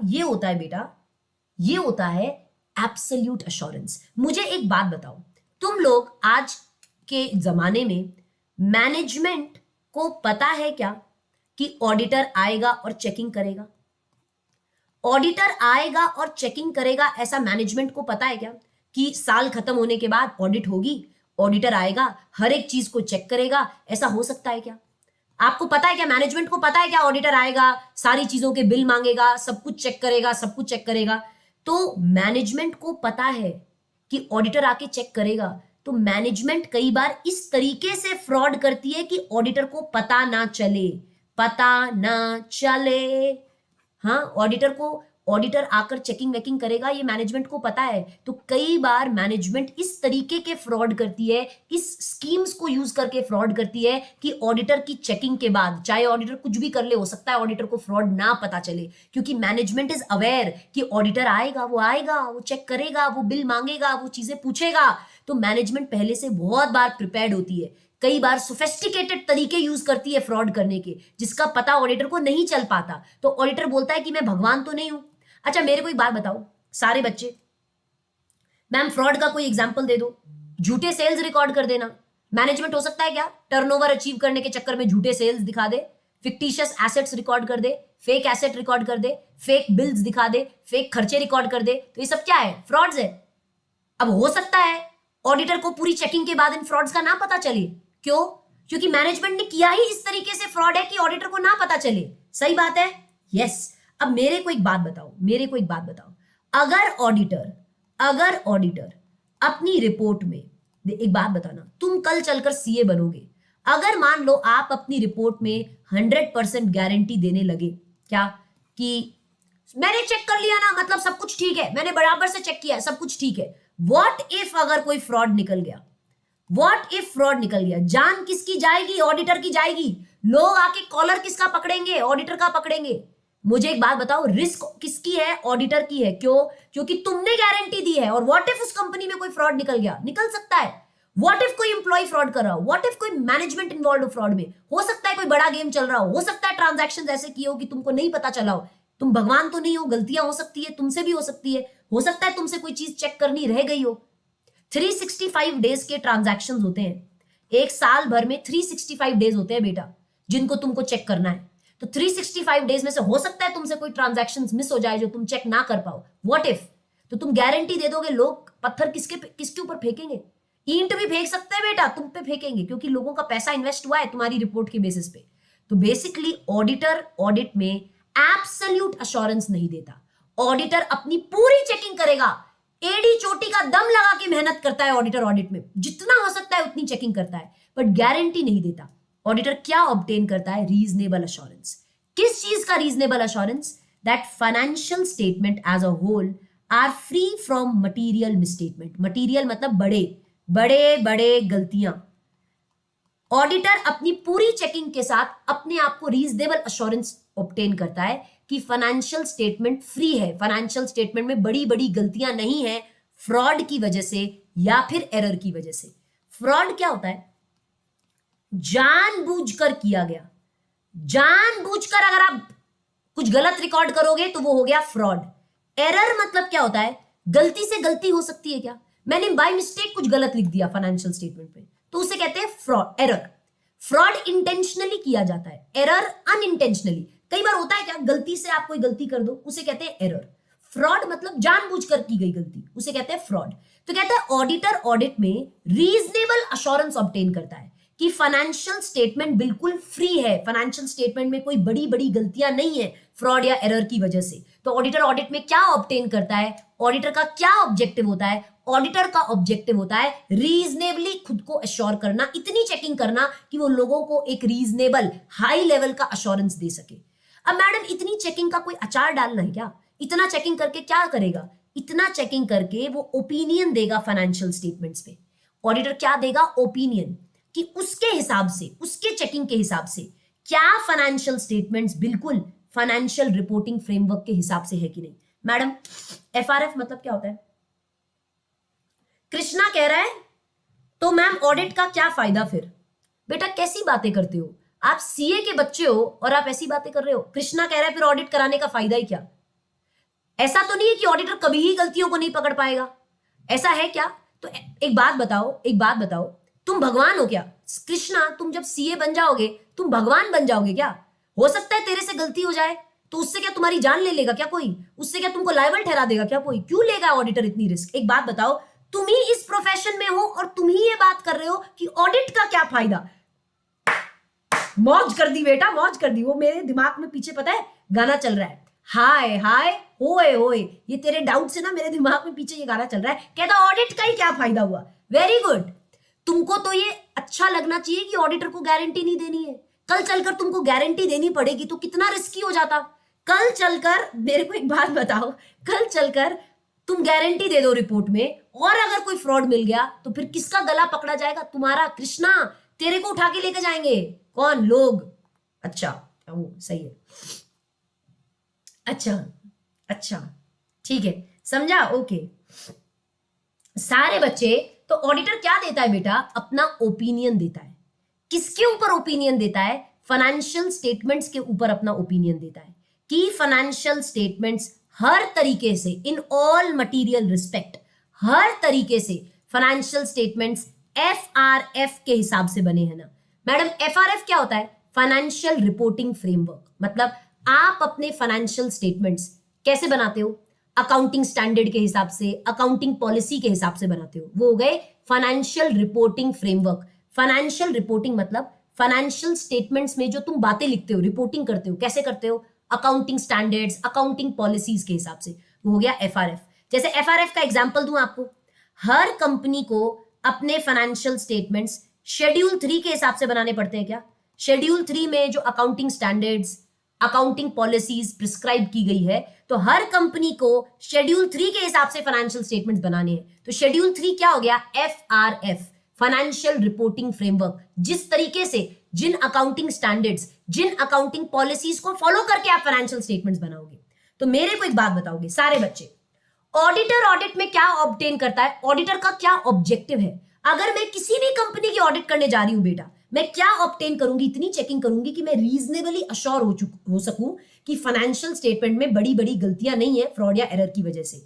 ये होता है एब्सोल्यूट एश्योरेंस। मुझे एक बात बताओ, तुम लोग आज के जमाने में मैनेजमेंट को पता है क्या कि ऑडिटर आएगा और चेकिंग करेगा? ऑडिटर आएगा और चेकिंग करेगा, ऐसा मैनेजमेंट को पता है क्या कि साल खत्म होने के बाद ऑडिट होगी, ऑडिटर आएगा हर एक चीज को चेक करेगा? ऐसा हो सकता है क्या? आपको पता है क्या, मैनेजमेंट को पता है क्या ऑडिटर आएगा, सारी चीजों के बिल मांगेगा, सब कुछ चेक करेगा? तो मैनेजमेंट को पता है कि ऑडिटर आके चेक करेगा, तो मैनेजमेंट कई बार इस तरीके से फ्रॉड करती है कि ऑडिटर को पता ना चले। हाँ, ऑडिटर आकर चेकिंग वेकिंग करेगा, ये मैनेजमेंट को पता है। तो कई बार मैनेजमेंट इस तरीके के फ्रॉड करती है, इस स्कीम्स को यूज करके फ्रॉड करती है कि ऑडिटर की चेकिंग के बाद, चाहे ऑडिटर कुछ भी कर ले, हो सकता है ऑडिटर को फ्रॉड ना पता चले, क्योंकि मैनेजमेंट इज अवेयर कि ऑडिटर आएगा, वो चेक करेगा, वो बिल मांगेगा, वो चीजें पूछेगा। तो मैनेजमेंट पहले से बहुत बार प्रिपेयर्ड होती है, कई बार सोफिस्टिकेटेड तरीके यूज करती है फ्रॉड करने के, जिसका पता ऑडिटर को नहीं चल पाता। तो ऑडिटर बोलता है कि मैं भगवान तो नहीं हूं। अच्छा मेरे को एक बात बताओ सारे बच्चे, मैम फ्रॉड का कोई एग्जांपल दे दो। झूठे सेल्स रिकॉर्ड कर देना, मैनेजमेंट हो सकता है क्या टर्नओवर अचीव करने के चक्कर में झूठे सेल्स दिखा दे, फिक्टिशियस एसेट्स रिकॉर्ड कर दे, फेक एसेट रिकॉर्ड कर दे, फेक बिल्स दिखा दे, फेक खर्चे रिकॉर्ड कर दे? तो ये सब क्या है? फ्रॉड्स है। अब हो सकता है ऑडिटर को पूरी चेकिंग के बाद इन फ्रॉड्स का ना पता चले, क्यों? क्योंकि मैनेजमेंट ने किया ही इस तरीके से फ्रॉड है कि ऑडिटर को ना पता चले। सही बात है, यस। अब मेरे को एक बात बताओ, अगर ऑडिटर अपनी रिपोर्ट में, एक बात बताना, तुम कल चलकर सीए बनोगे, अगर मान लो आप अपनी रिपोर्ट में 100% गारंटी देने लगे क्या कि मैंने चेक कर लिया ना, मतलब सब कुछ ठीक है, मैंने बराबर से चेक किया, सब कुछ ठीक है। व्हाट इफ अगर कोई फ्रॉड निकल गया? जान किसकी जाएगी? ऑडिटर की जाएगी। लोग आके कॉलर किसका पकड़ेंगे? ऑडिटर का पकड़ेंगे। मुझे एक बात बताओ, रिस्क किसकी है? ऑडिटर की है। क्यों? क्योंकि तुमने गारंटी दी है। और व्हाट इफ उस कंपनी में कोई फ्रॉड निकल गया? निकल सकता है। व्हाट इफ कोई एम्प्लॉय फ्रॉड कर रहा हो? व्हाट इफ कोई मैनेजमेंट इन्वॉल्व हो फ्रॉड में? हो सकता है कोई बड़ा गेम चल रहा हो सकता है ट्रांजैक्शंस ऐसे किए हो कि तुमको नहीं पता चला हो। तुम भगवान तो नहीं हो, गलतियां हो सकती है, तुमसे भी हो सकती है। हो सकता है तुमसे कोई चीज चेक करनी रह गई हो। 365 डेज के ट्रांजैक्शंस होते हैं, एक साल भर में 365 डेज होते हैं बेटा, जिनको तुमको चेक करना है। तो 365 डेज में से हो सकता है तुमसे कोई ट्रांजैक्शंस मिस हो जाए जो तुम चेक ना कर पाओ। What if? तो तुम गारंटी दे दोगे, लोग पत्थर किसके ऊपर फेंकेंगे? ईंट भी फेंक सकते हैं बेटा, तुम पे फेंकेंगे, क्योंकि लोगों का पैसा इन्वेस्ट हुआ है तुम्हारी रिपोर्ट के बेसिस पे। तो बेसिकली ऑडिटर ऑडिट में एब्सोल्यूट एश्योरेंस नहीं देता। ऑडिटर अपनी पूरी चेकिंग करेगा, एडी चोटी का दम लगा के मेहनत करता है ऑडिटर। ऑडिट में जितना हो सकता है उतनी चेकिंग करता है, बट गारंटी नहीं देता। ऑडिटर क्या ऑब्टेन करता है? Reasonable assurance. किस चीज का reasonable assurance? That financial statement as a whole are free from material misstatement. Material मतलब बड़े गलतियां। ऑडिटर अपनी पूरी चेकिंग के साथ अपने आप को रीजनेबल एश्योरेंस ऑब्टेन करता है कि फाइनेंशियल स्टेटमेंट फ्री है, फाइनेंशियल स्टेटमेंट में बड़ी गलतियां नहीं है फ्रॉड की वजह से या फिर एरर की वजह से। फ्रॉड क्या होता है? जानबूझकर किया गया, जानबूझकर अगर आप कुछ गलत रिकॉर्ड करोगे तो वो हो गया फ्रॉड। एरर मतलब क्या होता है? गलती से गलती हो सकती है क्या? मैंने बाय मिस्टेक कुछ गलत लिख दिया फाइनेंशियल स्टेटमेंट पे, तो उसे कहते हैं फ्रॉड, एरर। फ्रॉड इंटेंशनली किया जाता है, एरर अनइंटेंशनली। कई बार होता है क्या, गलती से आप कोई गलती कर दो, उसे कहते हैं एरर। फ्रॉड मतलब जानबूझकर की गई गलती, उसे कहते हैं फ्रॉड। तो कहते हैं ऑडिटर ऑडिट में रीजनेबल एश्योरेंस ऑब्टेन करता है कि फाइनेंशियल स्टेटमेंट बिल्कुल फ्री है, फाइनेंशियल स्टेटमेंट में कोई बड़ी गलतियां नहीं है फ्रॉड या एरर की वजह से। तो ऑडिटर ऑडिट में क्या ऑब्टेन करता है? ऑडिटर का क्या ऑब्जेक्टिव होता है? ऑडिटर का ऑब्जेक्टिव होता है रीजनेबली खुद को अश्योर करना, इतनी चेकिंग करना कि वो लोगों को एक रीजनेबल हाई लेवल का अश्योरेंस दे सके। अब मैडम इतनी चेकिंग का कोई अचार डालना है क्या? इतना चेकिंग करके क्या करेगा? इतना चेकिंग करके वो ओपिनियन देगा फाइनेंशियल स्टेटमेंट्स पे। ऑडिटर क्या देगा? ओपिनियन, कि उसके हिसाब से, उसके चेकिंग के हिसाब से क्या फाइनेंशियल स्टेटमेंट्स बिल्कुल फाइनेंशियल रिपोर्टिंग फ्रेमवर्क के हिसाब से है कि नहीं। मैडम एफआरएफ मतलब क्या होता है? कृष्णा कह रहा है तो मैम ऑडिट का क्या फायदा फिर? बेटा कैसी बातें करते हो आप? सीए के बच्चे हो और आप ऐसी बातें कर रहे हो। कृष्णा कह रहा है फिर ऑडिट कराने का फायदा ही क्या? ऐसा तो नहीं है कि ऑडिटर कभी ही गलतियों को नहीं पकड़ पाएगा, ऐसा है क्या? तो एक बात बताओ, एक बात बताओ, तुम भगवान हो क्या? कृष्णा तुम जब सीए बन जाओगे तुम भगवान बन जाओगे क्या? हो सकता है तेरे से गलती हो जाए तो उससे क्या तुम्हारी जान ले लेगा क्या कोई? उससे क्या तुमको लायबल ठहरा देगा क्या कोई? क्यों लेगा ऑडिटर इतनी रिस्क? एक बात बताओ, तुम ही इस प्रोफेशन में हो और तुम ही ये बात कर रहे हो कि ऑडिट का क्या फायदा। मौज कर दी बेटा, मौज कर दी। वो मेरे दिमाग में पीछे पता है गाना चल रहा है, हाय हाय होए होए। ये तेरे डाउट से ना मेरे दिमाग में पीछे ये गाना चल रहा है, कहता ऑडिट का ही क्या फायदा हुआ। वेरी गुड, तुमको तो ये अच्छा लगना चाहिए कि ऑडिटर को गारंटी नहीं देनी है। कल चलकर तुमको गारंटी देनी पड़ेगी तो कितना रिस्की हो जाता। कल चलकर मेरे को एक बात बताओ, कल चलकर तुम गारंटी दे दो रिपोर्ट में और अगर कोई फ्रॉड मिल गया तो फिर किसका गला पकड़ा जाएगा? तुम्हारा। कृष्णा तेरे को उठा के लेके जाएंगे कौन? लोग। अच्छा वो सही है, अच्छा अच्छा ठीक है, समझा, ओके। सारे बच्चे, तो ऑडिटर क्या देता है बेटा? अपना ओपिनियन देता है। किसके ऊपर ओपिनियन देता है? फाइनेंशियल स्टेटमेंट्स के ऊपर अपना ओपिनियन देता है कि फाइनेंशियल स्टेटमेंट्स हर तरीके से, इन ऑल मटीरियल रिस्पेक्ट, हर तरीके से फाइनेंशियल स्टेटमेंट्स एफआरएफ के हिसाब से बने हैं ना। मैडम एफआरएफ क्या होता है? Financial reporting framework. मतलब आप अपने फाइनेंशियल स्टेटमेंट्स कैसे बनाते हो? अकाउंटिंग स्टैंडर्ड के हिसाब से, अकाउंटिंग पॉलिसी के हिसाब से बनाते हो। वो हो गए financial reporting framework. Financial reporting मतलब फाइनेंशियल स्टेटमेंट्स में जो तुम बातें लिखते हो, रिपोर्टिंग करते हो, कैसे करते हो? अकाउंटिंग स्टैंडर्ड्स, अकाउंटिंग पॉलिसीज के हिसाब से। वो हो गया एफआरएफ। जैसे एफआरएफ का एग्जांपल दूं आपको, हर कंपनी को अपने फाइनेंशियल स्टेटमेंट्स शेड्यूल 3 के हिसाब से बनाने पड़ते हैं क्या? शेड्यूल 3 में जो accounting standards, accounting policies prescribe की गई है, तो हर कंपनी को शेड्यूल 3 के हिसाब से फाइनेंशियल स्टेटमेंट्स बनाने हैं। तो शेड्यूल 3 क्या हो गया? FRF, financial reporting framework. जिस तरीके से, जिन अकाउंटिंग स्टैंडर्ड्स, जिन अकाउंटिंग पॉलिसीज को फॉलो करके आप फाइनेंशियल स्टेटमेंट्स बनाओगे। तो मेरे को एक बात बताओगे सारे बच्चे, ऑडिटर ऑडिट में क्या ऑब्टेन करता है? ऑडिटर का क्या ऑब्जेक्टिव है? अगर मैं किसी भी कंपनी की ऑडिट करने जा रही हूं बेटा, मैं क्या ऑब्टेन करूंगी? इतनी चेकिंग करूंगी कि मैं रीजनेबली अश्योर हो सकूं कि फाइनेंशियल स्टेटमेंट में बड़ी बड़ी गलतियां नहीं है फ्रॉड या एरर की वजह से।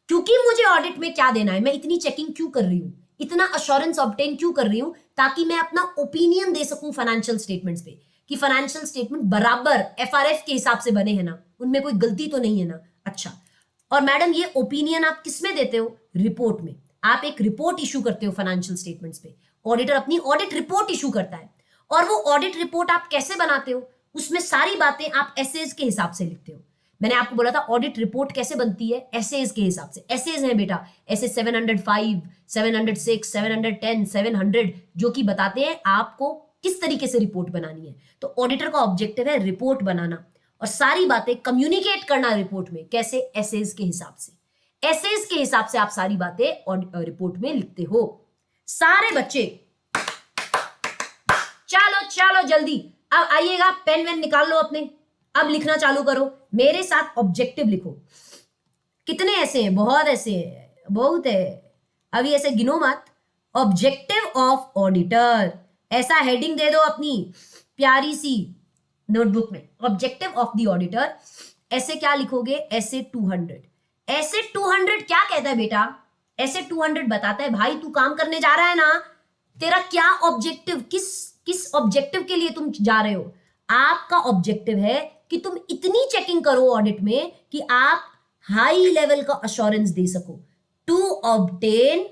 क्योंकि मुझे ऑडिट में क्या देना है, मैं इतनी चेकिंग क्यों कर रही हूं, इतना अश्योरेंस ऑब्टेन क्यों कर रही हूं? ताकि मैं अपना ओपिनियन दे सकूं फाइनेंशियल स्टेटमेंट्स पे कि फाइनेंशियल स्टेटमेंट बराबर एफआरएफ के हिसाब से बने हैं ना, उनमें कोई गलती तो नहीं है ना। अच्छा, और मैडम ये ओपिनियन आप किस में देते हो? रिपोर्ट में। आप एक रिपोर्ट इशू करते हो फाइनेंशियल स्टेटमेंट्स पे। ऑडिटर अपनी ऑडिट रिपोर्ट इशू करता है और वो ऑडिट रिपोर्ट आप कैसे बनाते हो? उसमें सारी बातें आप एसेज के हिसाब से लिखते हो। मैंने आपको बोला था ऑडिट रिपोर्ट कैसे बनती है? एसेज के हिसाब से। एसेज है बेटा, एसे 705, 706, 710, 700, जो कि बताते हैं आपको किस तरीके से रिपोर्ट बनानी है। तो ऑडिटर का ऑब्जेक्टिव है रिपोर्ट बनाना और सारी बातें कम्युनिकेट करना रिपोर्ट में। कैसे? एसेज के हिसाब से। एसेज के हिसाब से आप सारी बातें रिपोर्ट में लिखते हो। सारे बच्चे चलो चलो जल्दी अब आइएगा, पेन वेन निकाल लो अपने, अब लिखना चालू करो। मेरे साथ ऑब्जेक्टिव लिखो। कितने ऐसे हैं? बहुत ऐसे हैं, बहुत है। अभी ऐसे गिनो मत। ऑब्जेक्टिव ऑफ ऑडिटर, ऐसा हेडिंग दे दो अपनी प्यारी सी नोटबुक में, ऑब्जेक्टिव ऑफ द ऑडिटर। ऐसे क्या लिखोगे? ऐसे 200। ऐसे 200 क्या कहता है बेटा? ऐसे 200 बताता है भाई तू काम करने जा रहा है ना, तेरा क्या ऑब्जेक्टिव, किस ऑब्जेक्टिव के लिए तुम जा रहे हो? आपका ऑब्जेक्टिव है कि तुम इतनी चेकिंग करो ऑडिट में कि आप हाई लेवल का अश्योरेंस दे सको, टू ऑब्टेन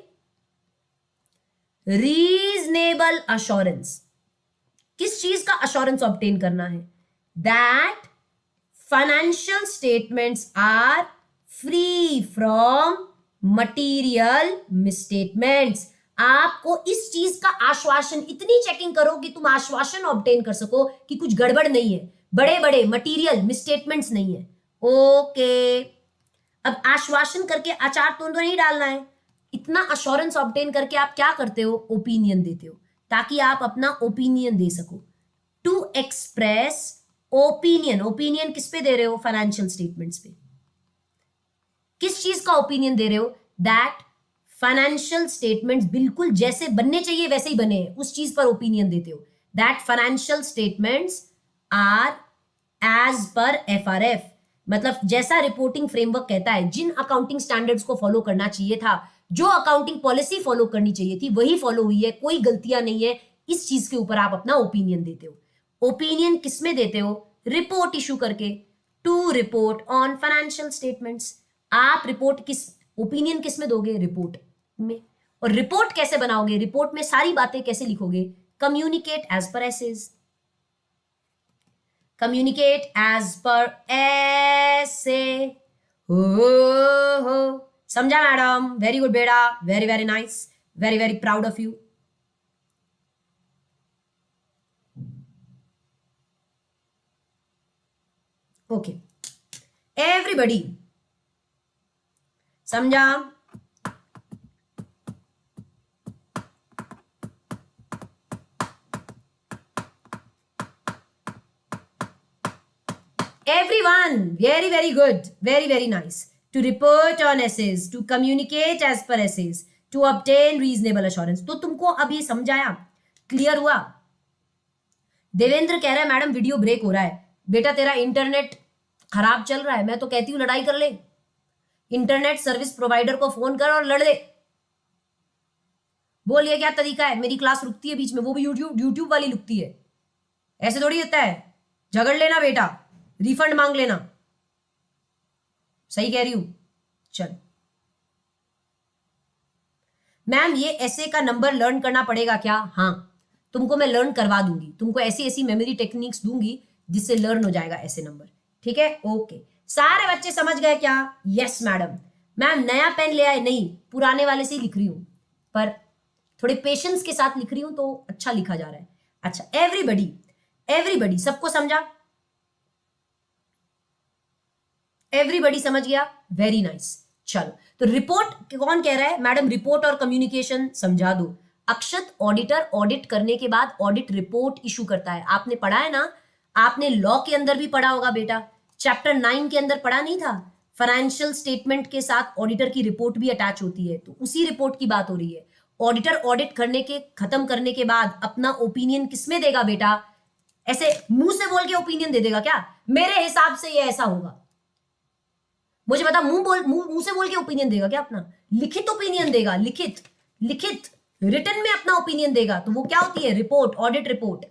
रीजनेबल अश्योरेंस। किस चीज का अश्योरेंस ऑब्टेन करना है? That financial statements are free from material misstatements. आपको इस चीज का आश्वासन, इतनी चेकिंग करो कि तुम आश्वासन ऑब्टेन कर सको कि कुछ गड़बड़ नहीं है, बड़े बड़े मटीरियल मिसस्टेटमेंट्स नहीं है। ओके, अब आश्वासन करके अचार तो नहीं डालना है, इतना अश्योरेंस ऑब्टेन करके आप क्या करते हो, ओपिनियन देते हो, ताकि आप अपना ओपिनियन दे सको। टू एक्सप्रेस ओपिनियन, ओपिनियन किस पे दे रहे हो, फाइनेंशियल स्टेटमेंट्स पे। किस चीज का ओपिनियन दे रहे हो, दैट फाइनेंशियल स्टेटमेंट्स बिल्कुल जैसे बनने चाहिए वैसे ही बने हैं, उस चीज पर ओपिनियन देते हो। That financial statements are as per FRF, मतलब जैसा रिपोर्टिंग फ्रेमवर्क कहता है, जिन अकाउंटिंग स्टैंडर्ड्स को फॉलो करना चाहिए था, जो अकाउंटिंग पॉलिसी फॉलो करनी चाहिए थी, वही फॉलो हुई है, कोई गलतियां नहीं है, इस चीज के ऊपर आप अपना ओपिनियन देते हो। ओपिनियन किस में देते हो, रिपोर्ट इशू करके, to report on financial statements. आप रिपोर्ट किस, ओपिनियन किस में दोगे, रिपोर्ट में। और रिपोर्ट कैसे बनाओगे, रिपोर्ट में सारी बातें कैसे लिखोगे, communicate as per SAs, communicate as per ऐसे। हो समझा मैडम, वेरी गुड बेटा, very very nice, very very proud of you. Okay everybody, समझा? Everyone, very very good, very very nice. To report on essays, to communicate as per essays, to obtain reasonable assurance. तो तुमको अब ये समझ आया, क्लियर हुआ? देवेंद्र कह रहा है मैडम वीडियो ब्रेक हो रहा है। बेटा तेरा इंटरनेट खराब चल रहा है, मैं तो कहती हूँ लड़ाई कर ले, इंटरनेट सर्विस प्रोवाइडर को फोन कर और लड़ ले। बोल ये क्या तरीका है, मेरी क्लास रुकती है बीच में, वो भी यूट्यूब वाली रुकती है, ऐसे थोड़ी होता है। झगड़ लेना बेटा, रिफंड मांग लेना, सही कह रही हूं। चल मैम ये ऐसे का नंबर लर्न करना पड़ेगा क्या? हाँ, तुमको मैं लर्न करवा दूंगी, तुमको ऐसी ऐसी मेमोरी टेक्निक्स दूंगी जिससे लर्न हो जाएगा ऐसे नंबर, ठीक है? ओके, सारे बच्चे समझ गए क्या? Yes madam. मैम नया पेन ले आए? नहीं, पुराने वाले से ही लिख रही हूं, पर थोड़े पेशेंस के साथ लिख रही हूं तो अच्छा लिखा जा रहा है। अच्छा एवरीबडी, एवरीबडी सबको समझा? एवरीबडी समझ गया, वेरी नाइस। चलो तो रिपोर्ट कौन कह रहा है, मैडम रिपोर्ट और कम्युनिकेशन समझा दो। अक्षत, ऑडिटर ऑडिट करने के बाद ऑडिट रिपोर्ट इशू करता है, आपने पढ़ा है ना, आपने लॉ के अंदर भी पढ़ा होगा बेटा, चैप्टर 9 के अंदर पढ़ा नहीं था? फाइनेंशियल स्टेटमेंट के साथ ऑडिटर की रिपोर्ट भी अटैच होती है, तो उसी रिपोर्ट की बात हो रही है। ऑडिटर ऑडिट करने के खत्म करने के बाद अपना ओपिनियन किसमें देगा बेटा? ऐसे मुंह से बोल के ओपिनियन दे देगा क्या, मेरे हिसाब से ये ऐसा होगा? मुझे बता, मुंह से बोल के ओपिनियन देगा क्या अपना? लिखित ओपिनियन देगा, लिखित लिखित रिटन में अपना ओपिनियन देगा, तो वो क्या होती है, रिपोर्ट, ऑडिट रिपोर्ट।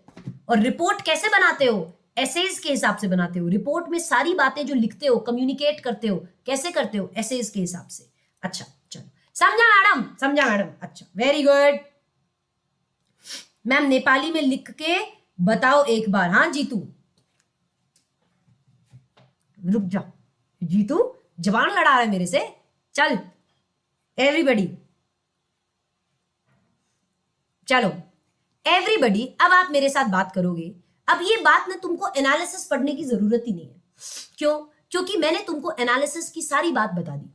और रिपोर्ट कैसे बनाते हो, एसेज के हिसाब से बनाते हो। रिपोर्ट में सारी बातें जो लिखते हो, कम्युनिकेट करते हो, कैसे करते हो, एसेज के हिसाब से। अच्छा चलो, समझा मैडम, समझा मैडम, अच्छा वेरी गुड। मैम नेपाली में लिख के बताओ एक बार। हाँ जीतू, रुक जा, जीतू जवान लड़ा रहा है मेरे से। चल एवरीबडी, चलो एवरीबडी, अब आप मेरे साथ बात करोगे। अब ये बात ना तुमको एनालिसिस पढ़ने की जरूरत ही नहीं है। क्यों? क्योंकि मैंने तुमको एनालिसिस की सारी बात बता दी।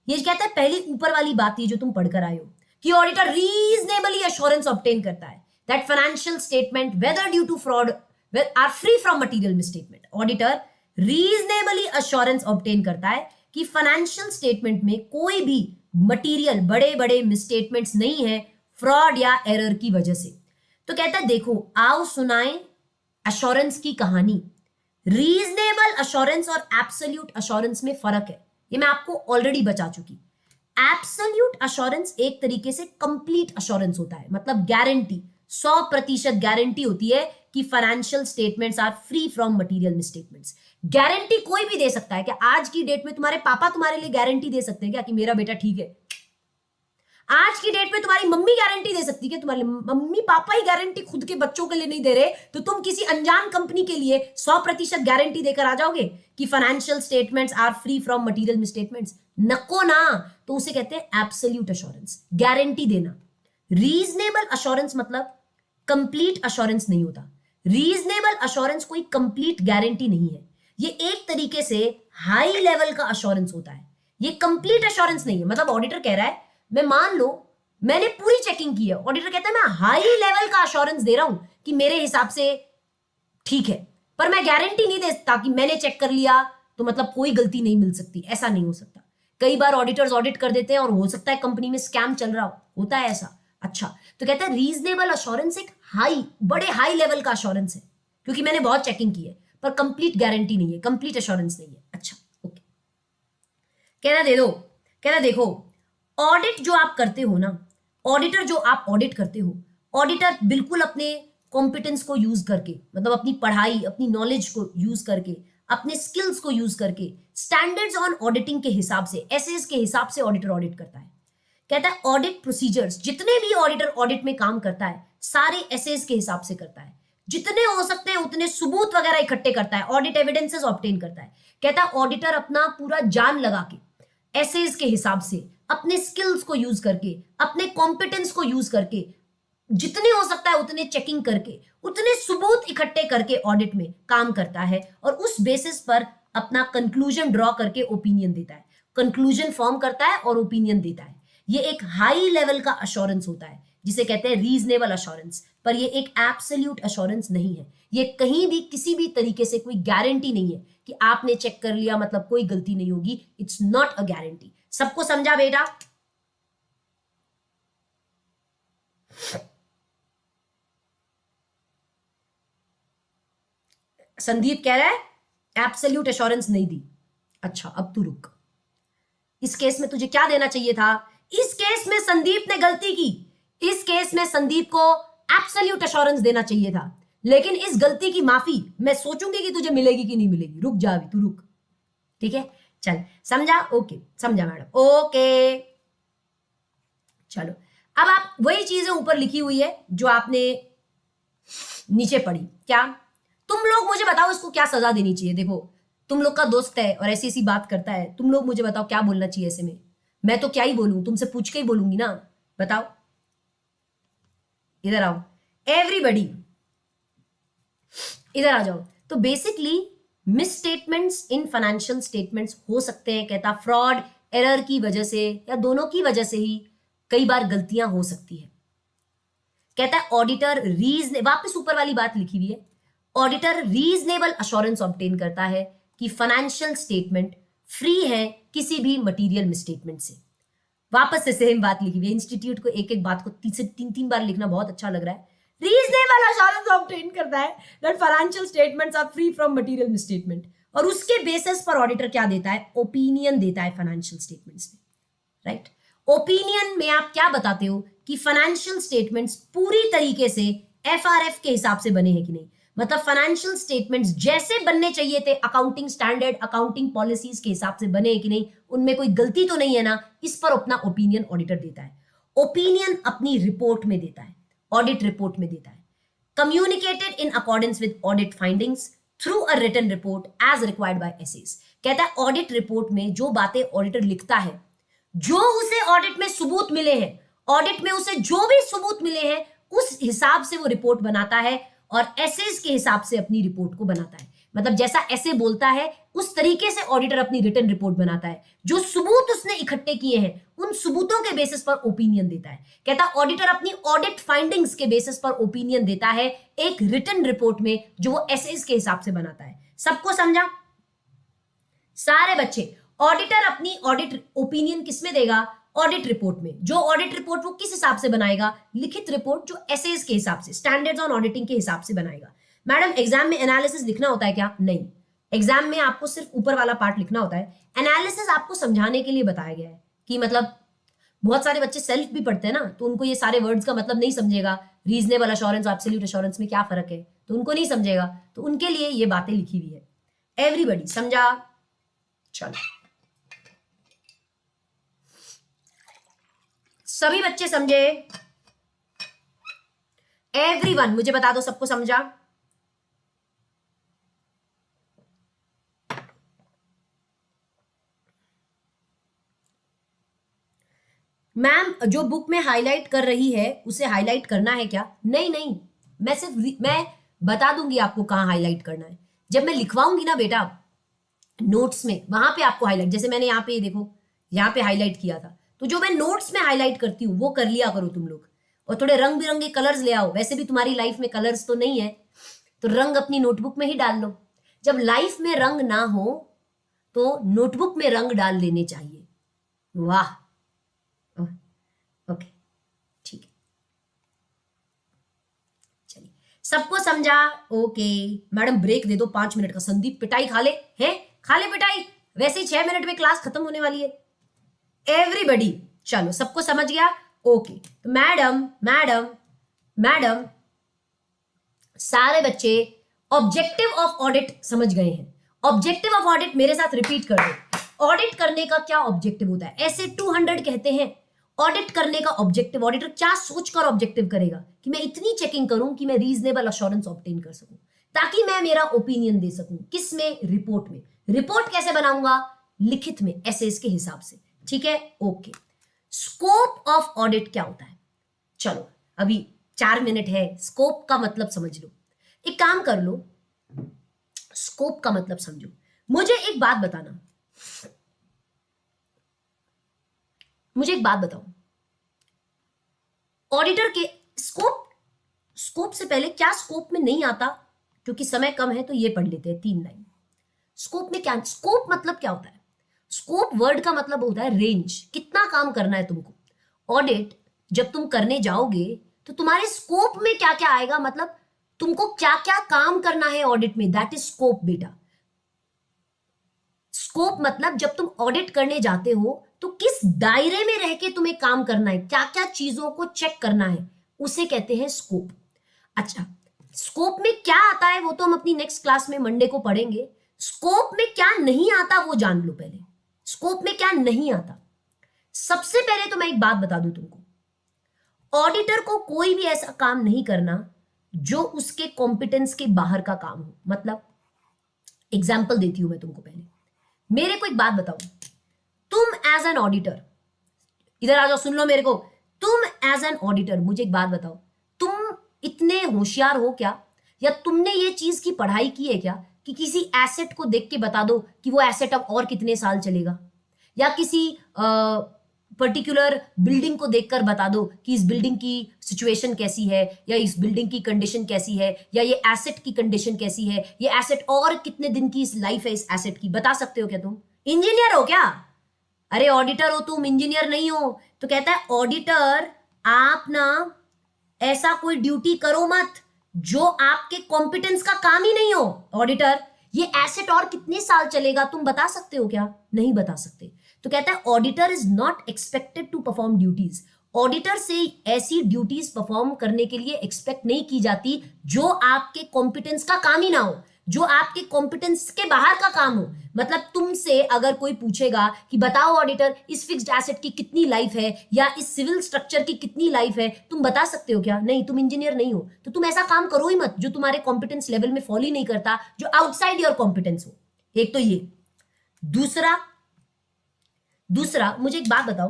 ये कहता है पहली ऊपर वाली बात, ये जो तुम पढ़कर आए हो कि ऑडिटर रीजनेबली एश्योरेंस ऑब्टेन करता है that financial statement whether due to fraud are free from material misstatement. Auditor reasonably assurance obtain करता है कि फाइनेंशियल स्टेटमेंट में कोई भी मटीरियल, बड़े बड़े मिसस्टेटमेंट्स नहीं है फ्रॉड या एरर की वजह से। तो कहता है देखो, आओ सुनाएं एश्योरेंस की कहानी। रीजनेबल एश्योरेंस और एब्सोल्यूट एश्योरेंस में फर्क है, ये मैं आपको ऑलरेडी बता चुकी। एब्सोल्यूट एश्योरेंस एक तरीके से कंप्लीट एश्योरेंस होता है, मतलब गारंटी, 100% गारंटी होती है कि financial statements are free from material misstatements. Guarantee कोई भी दे सकता है कि आज की डेट में तुम्हारे पापा तुम्हारे लिए गारंटी दे सकते हैं क्या कि मेरा बेटा ठीक है? आज की डेट में तुम्हारी मम्मी गारंटी दे सकती है, तुम्हारे मम्मी पापा ही गारंटी खुद के बच्चों के लिए नहीं दे रहे, तो तुम किसी अनजान कंपनी के लिए 100% गारंटी देकर आ जाओगे कि financial statements are free from material misstatements? नको ना। तो उसे कहते हैं एब्सोल्यूट अश्योरेंस, गारंटी देना। रीजनेबल अश्योरेंस मतलब कंप्लीट अश्योरेंस नहीं होता। रीजनेबल अश्योरेंस कोई कंप्लीट गारंटी नहीं है, ये एक तरीके से हाई लेवल का अश्योरेंस होता है, ये कंप्लीट अश्योरेंस नहीं है। मतलब ऑडिटर कह रहा है, मैं मान लो मैंने पूरी चेकिंग की है, ऑडिटर कहता है मैं हाई लेवल का अश्योरेंस दे रहा हूं कि मेरे हिसाब से ठीक है, पर मैं गारंटी नहीं दे सकता कि मैंने चेक कर लिया तो मतलब कोई गलती नहीं मिल सकती, ऐसा नहीं हो सकता। कई बार ऑडिटर्स ऑडिट कर देते हैं और हो सकता है कंपनी में स्कैम चल रहा हो, होता है ऐसा। अच्छा, तो कहता है रीजनेबल अश्योरेंस एक बड़े हाई लेवल का अश्योरेंस है, क्योंकि मैंने बहुत चेकिंग की है, पर कंप्लीट गारंटी नहीं है, कंप्लीट अश्योरेंस नहीं है। अच्छा ओके, कहना दे दो। कहना देखो, ऑडिट जो आप करते हो ना, ऑडिटर जो आप ऑडिट करते हो, ऑडिटर बिल्कुल अपने कॉम्पिटेंस को यूज करके, मतलब अपनी पढ़ाई अपनी नॉलेज को यूज करके, अपने स्किल्स को यूज करके, स्टैंडर्ड्स ऑन ऑडिटिंग के हिसाब से, एसएस के हिसाब से ऑडिटर ऑडिट करता है। कहता है ऑडिट प्रोसीजर्स, जितने भी ऑडिटर ऑडिट में काम करता है सारे एसएस के हिसाब से करता है, जितने हो सकते हैं उतने सबूत वगैरह इकट्ठे करता है, ऑडिट एविडेंसेस ऑब्टेन करता है। कहता है ऑडिटर अपना पूरा जान लगा के एसेज के हिसाब से, अपने स्किल्स को यूज करके, अपने कॉम्पिटेंस को यूज करके, जितने हो सकता है उतने चेकिंग करके, उतने सबूत इकट्ठे करके ऑडिट में काम करता है, और उस बेसिस पर अपना कंक्लूजन ड्रॉ करके ओपिनियन देता है, कंक्लूजन फॉर्म करता है और ओपिनियन देता है। ये एक हाई लेवल का अश्योरेंस होता है जिसे कहते हैं रीजनेबल अश्योरेंस, पर ये एक एब्सोल्यूट अश्योरेंस नहीं है। ये कहीं भी किसी भी तरीके से कोई गारंटी नहीं है कि आपने चेक कर लिया मतलब कोई गलती नहीं होगी। It's not a guarantee. सबको समझा बेटा? संदीप कह रहा है एब्सोल्यूट एश्योरेंस नहीं दी। अच्छा अब तू रुक, इस केस में तुझे क्या देना चाहिए था? इस केस में संदीप ने गलती की, इस केस में संदीप को एब्सोल्यूट एश्योरेंस देना चाहिए था, लेकिन इस गलती की माफी मैं सोचूंगी कि तुझे मिलेगी कि नहीं मिलेगी। रुक जा अभी, तू रुक, ठीक है? चल समझा? ओके समझा मैडम, ओके चलो। अब आप वही चीजें ऊपर लिखी हुई है जो आपने नीचे पढ़ी। क्या तुम लोग मुझे बताओ इसको क्या सजा देनी चाहिए? देखो तुम लोग का दोस्त है और ऐसी ऐसी बात करता है, तुम लोग मुझे बताओ क्या बोलना चाहिए ऐसे में? मैं तो क्या ही बोलूं, तुमसे पूछ के ही बोलूंगी ना। बताओ, इधर आओ एवरीबडी, इधर आ जाओ। तो basically miss statements in financial statements हो सकते हैं, कहता फ्रॉड एरर की वजह से या दोनों की वजह से ही कई बार गलतियां हो सकती है। कहता है ऑडिटर वापस ऊपर वाली बात लिखी हुई है, ऑडिटर रीजनेबल अश्योरेंस ऑब्टेन करता है कि फाइनेंशियल स्टेटमेंट फ्री है किसी भी मटेरियल मिसस्टेटमेंट से। वापस से सेम बात लिखी हुई है। इंस्टीट्यूट को एक एक बात को तीन बार लिखना बहुत अच्छा लग रहा है। रीजनेबल अश्योरेंस ऑब्टेन करता है that financial statements are free from material misstatement, और उसके बेसिस पर ऑडिटर क्या देता है? ओपिनियन देता है फाइनेंशियल स्टेटमेंट्स में, राइट? ओपिनियन में आप क्या बताते हो कि फाइनेंशियल स्टेटमेंट्स पूरी तरीके से एफआरएफ के हिसाब से बने हैं कि नहीं, मतलब फाइनेंशियल स्टेटमेंट्स जैसे बनने चाहिए थे अकाउंटिंग स्टैंडर्ड अकाउंटिंग पॉलिसीज के हिसाब से बने हैं कि नहीं, उनमें कोई गलती तो नहीं है ना। इस पर अपना ओपिनियन ऑडिटर देता है। ओपिनियन अपनी रिपोर्ट में देता है, ऑडिट रिपोर्ट में देता है। Communicated in accordance with audit findings through a written report as required by SAs. कहता है ऑडिट रिपोर्ट में जो बातें ऑडिटर लिखता है, जो उसे ऑडिट में सबूत मिले हैं, ऑडिट में उसे जो भी सबूत मिले हैं उस हिसाब से वो रिपोर्ट बनाता है और एसेस के हिसाब से अपनी रिपोर्ट को बनाता है। मतलब जैसा ऐसे बोलता है उस तरीके से ऑडिटर अपनी रिटन रिपोर्ट बनाता है। जो सबूत उसने इकट्ठे किए हैं उन सबूतों के बेसिस पर ओपिनियन देता है। कहता ऑडिटर अपनी ऑडिट फाइंडिंग्स के बेसिस पर ओपिनियन देता है एक रिटन रिपोर्ट में जो वो एसेस के हिसाब से बनाता है। सबको समझा? सारे बच्चे, ऑडिटर अपनी ऑडिट ओपिनियन किसमें देगा? ऑडिट रिपोर्ट में। जो ऑडिट रिपोर्ट वो किस हिसाब से बनाएगा? लिखित रिपोर्ट जो एसेस के हिसाब से, स्टैंडर्ड्स ऑन ऑडिटिंग के हिसाब से बनाएगा। मैडम एग्जाम में एनालिसिस लिखना होता है क्या? नहीं, एग्जाम में आपको सिर्फ ऊपर वाला पार्ट लिखना होता है। एनालिसिस आपको समझाने के लिए बताया गया है कि मतलब बहुत सारे बच्चे सेल्फ भी पढ़ते हैं ना, तो उनको ये सारे वर्ड्स का मतलब नहीं समझेगा। रीजनेबल अश्योरेंस और एब्सोल्यूट अश्योरेंस में क्या फर्क है, तो उनको नहीं समझेगा, तो उनके लिए ये बातें लिखी हुई है। एवरीबडी समझा? चलो सभी बच्चे समझे? एवरीवन मुझे बता दो, सबको समझा? मैम जो बुक में हाईलाइट कर रही है उसे हाईलाइट करना है क्या? नहीं नहीं, मैं बता दूंगी आपको कहां हाईलाइट करना है। जब मैं लिखवाऊंगी ना बेटा नोट्स में, वहां पे आपको हाईलाइट, जैसे मैंने यहाँ पे देखो यहाँ पे हाईलाइट किया था, तो जो मैं नोट्स में हाईलाइट करती हूँ वो कर लिया करो तुम लोग। और थोड़े रंग बिरंगे कलर्स ले आओ, वैसे भी तुम्हारी लाइफ में कलर्स तो नहीं है, तो रंग अपनी नोटबुक में ही डाल लो। जब लाइफ में रंग ना हो तो नोटबुक में रंग डाल लेने चाहिए। वाह, ओके ठीक है, चलिए सबको समझा? ओके मैडम ब्रेक दे दो 5 मिनट का। संदीप पिटाई खा ले, है खा ले पिटाई, वैसे ही 6 मिनट में क्लास खत्म होने वाली है। एवरीबडी चलो सबको समझ गया? ओके तो मैडम मैडम मैडम सारे बच्चे ऑब्जेक्टिव ऑफ ऑडिट समझ गए हैं? ऑब्जेक्टिव ऑफ ऑडिट मेरे साथ रिपीट कर दो। ऑडिट करने का क्या ऑब्जेक्टिव होता है? ऐसे 200 कहते हैं ऑडिट करने का ऑब्जेक्टिव। ऑडिटर क्या सोचकर ऑब्जेक्टिव करेगा कि मैं इतनी चेकिंग करूं कि मैं रीजनेबल अश्योरेंस ऑब्टेन कर सकूं, ताकि मैं मेरा ओपिनियन दे सकूं। किस में? रिपोर्ट में। रिपोर्ट कैसे बनाऊंगा? लिखित में, एसेस के हिसाब से। ठीक है, ओके। स्कोप ऑफ ऑडिट क्या होता है? चलो अभी 4 मिनट है, स्कोप का मतलब समझ लो। एक काम कर लो, स्कोप का मतलब समझो। मुझे एक बात बताना, मुझे एक बात बताओ, ऑडिटर के स्कोप से पहले क्या स्कोप में नहीं आता, क्योंकि समय कम है तो ये पढ़ लेते हैं 3 लाइन। स्कोप में क्या, स्कोप मतलब क्या होता है? स्कोप वर्ड का मतलब होता है रेंज, कितना काम करना है तुमको। ऑडिट जब तुम करने जाओगे तो तुम्हारे स्कोप में क्या क्या आएगा, मतलब तुमको क्या क्या काम करना है ऑडिट में, दैट इज स्कोप बेटा। स्कोप मतलब जब तुम ऑडिट करने जाते हो तो किस दायरे में रह के तुम्हें काम करना है, क्या क्या चीजों को चेक करना है, उसे कहते हैं स्कोप। अच्छा, स्कोप में क्या आता है वो तो हम अपनी नेक्स्ट क्लास में मंडे को पढ़ेंगे। स्कोप में क्या नहीं आता वो जान लो पहले। स्कोप में क्या नहीं आता, सबसे पहले तो मैं एक बात बता दूं तुमको, ऑडिटर को कोई भी ऐसा काम नहीं करना जो उसके कॉम्पिटेंस के बाहर का काम हो। मतलब एग्जाम्पल देती हूं मैं तुमको। पहले मेरे को एक बात बताओ, तुम एज एन ऑडिटर, इधर आ जाओ सुन लो मेरे को, तुम एज एन ऑडिटर मुझे एक बात बताओ, तुम इतने होशियार हो क्या, या तुमने ये चीज की पढ़ाई की है क्या कि किसी एसेट को देख के बता दो कि वो एसेट अब और कितने साल चलेगा, या किसी पर्टिकुलर बिल्डिंग को देखकर बता दो कि इस बिल्डिंग की सिचुएशन कैसी है, या इस बिल्डिंग की कंडीशन कैसी है, या ये एसेट की कंडीशन कैसी है, ये एसेट और कितने दिन की इस लाइफ है इस एसेट की, बता सकते हो क्या? तुम इंजीनियर हो क्या? अरे ऑडिटर हो तुम, इंजीनियर नहीं हो। तो कहता है ऑडिटर आप ना ऐसा कोई ड्यूटी करो मत जो आपके कॉम्पिटेंस का काम ही नहीं हो। ऑडिटर ये एसेट और कितने साल चलेगा तुम बता सकते हो क्या? नहीं बता सकते। तो कहता है auditor is not expected to perform duties. Auditor से ऐसी ड्यूटीज परफॉर्म करने के लिए एक्सपेक्ट नहीं की जाती जो आपके कॉम्पिटेंस का काम ही ना हो, जो आपके कॉम्पिटेंस के बाहर का काम हो। मतलब तुमसे अगर कोई पूछेगा कि बताओ ऑडिटर इस फिक्स्ड एसेट की कितनी लाइफ है, या इस सिविल स्ट्रक्चर की कितनी लाइफ है, तुम बता सकते हो क्या? नहीं, तुम इंजीनियर नहीं हो। तो तुम ऐसा काम करो ही मत जो तुम्हारे कॉम्पिटेंस लेवल में फॉलो ही नहीं करता, जो आउटसाइड योर कॉम्पिटेंस हो। एक तो ये। दूसरा मुझे एक बात बताओ,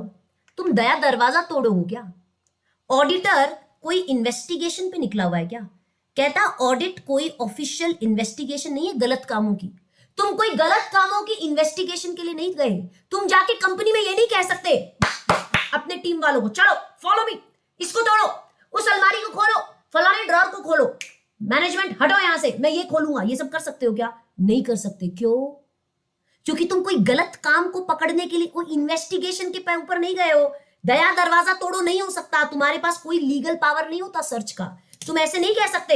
तुम दया दरवाजा तोड़ो हो क्या? ऑडिटर कोई इन्वेस्टिगेशन पे निकला हुआ है क्या? कहता ऑडिट कोई ऑफिशियल इन्वेस्टिगेशन नहीं है गलत कामों की। तुम कोई गलत कामों की इन्वेस्टिगेशन के लिए नहीं गए। तुम जाके कंपनी में ये नहीं कह सकते अपने टीम वालों को, चलो फॉलो मी, इसको तोड़ो, उस अलमारी को खोलो, फलाने ड्रॉर को खोलो, मैनेजमेंट हटो यहां से, मैं ये खोलूंगा। ये सब कर सकते हो क्या? नहीं कर सकते। क्यों? क्योंकि तुम कोई गलत काम को पकड़ने के लिए कोई इन्वेस्टिगेशन के ऊपर नहीं गए हो। दया दरवाजा तोड़ो नहीं हो सकता, तुम्हारे पास कोई लीगल पावर नहीं होता सर्च का। तुम ऐसे नहीं कह सकते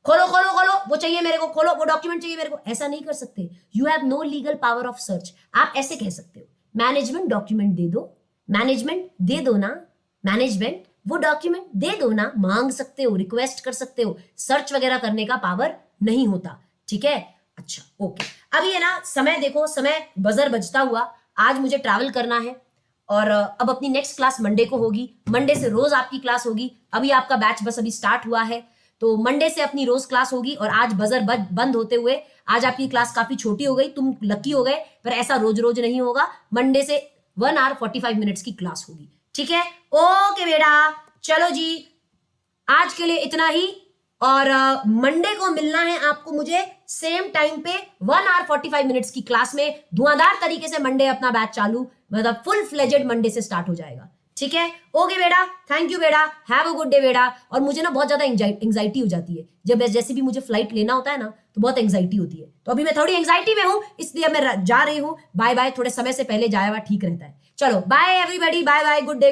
खोलो खोलो खोलो, वो चाहिए मेरे को, खोलो वो डॉक्यूमेंट चाहिए मेरे को, ऐसा नहीं कर सकते। You have no legal power of search. आप ऐसे कह सकते हो मैनेजमेंट डॉक्यूमेंट दे दो, मैनेजमेंट दे दो ना, मैनेजमेंट वो डॉक्यूमेंट दे दो ना, मांग सकते हो, रिक्वेस्ट कर सकते हो। सर्च वगैरह करने का पावर नहीं होता। ठीक है, अच्छा ओके। अभी है ना समय देखो, समय बजर बजता हुआ, आज मुझे ट्रैवल करना है और अब अपनी नेक्स्ट क्लास मंडे को होगी। मंडे से रोज आपकी क्लास होगी। अभी आपका बैच बस अभी स्टार्ट हुआ है, तो मंडे से अपनी रोज क्लास होगी। और आज बजर बंद होते हुए आज आपकी क्लास काफी छोटी हो गई, तुम लकी हो गए, पर ऐसा रोज रोज नहीं होगा। मंडे से 1 hour 45 minutes की क्लास होगी, ठीक है? ओके बेटा, चलो जी, आज के लिए इतना ही। और मंडे को मिलना है आपको मुझे सेम टाइम पे 1 hour 45 minutes की क्लास में। धुआंधार तरीके से मंडे अपना बैच चालू, मतलब फुल फ्लेजेड मंडे से स्टार्ट हो जाएगा, ठीक है? ओके बेटा, थैंक यू बेटा, हैव अ गुड डे बेटा। और मुझे ना बहुत ज्यादा एंजाइटी हो जाती है जब जैसे भी मुझे फ्लाइट लेना होता है ना, तो बहुत एंजाइटी होती है। तो अभी मैं थोड़ी एंजाइटी में हूं, इसलिए मैं जा रही हूं। बाय बाय, थोड़े समय से पहले जाया हुआ ठीक रहता है। चलो bye everybody, bye bye, good day.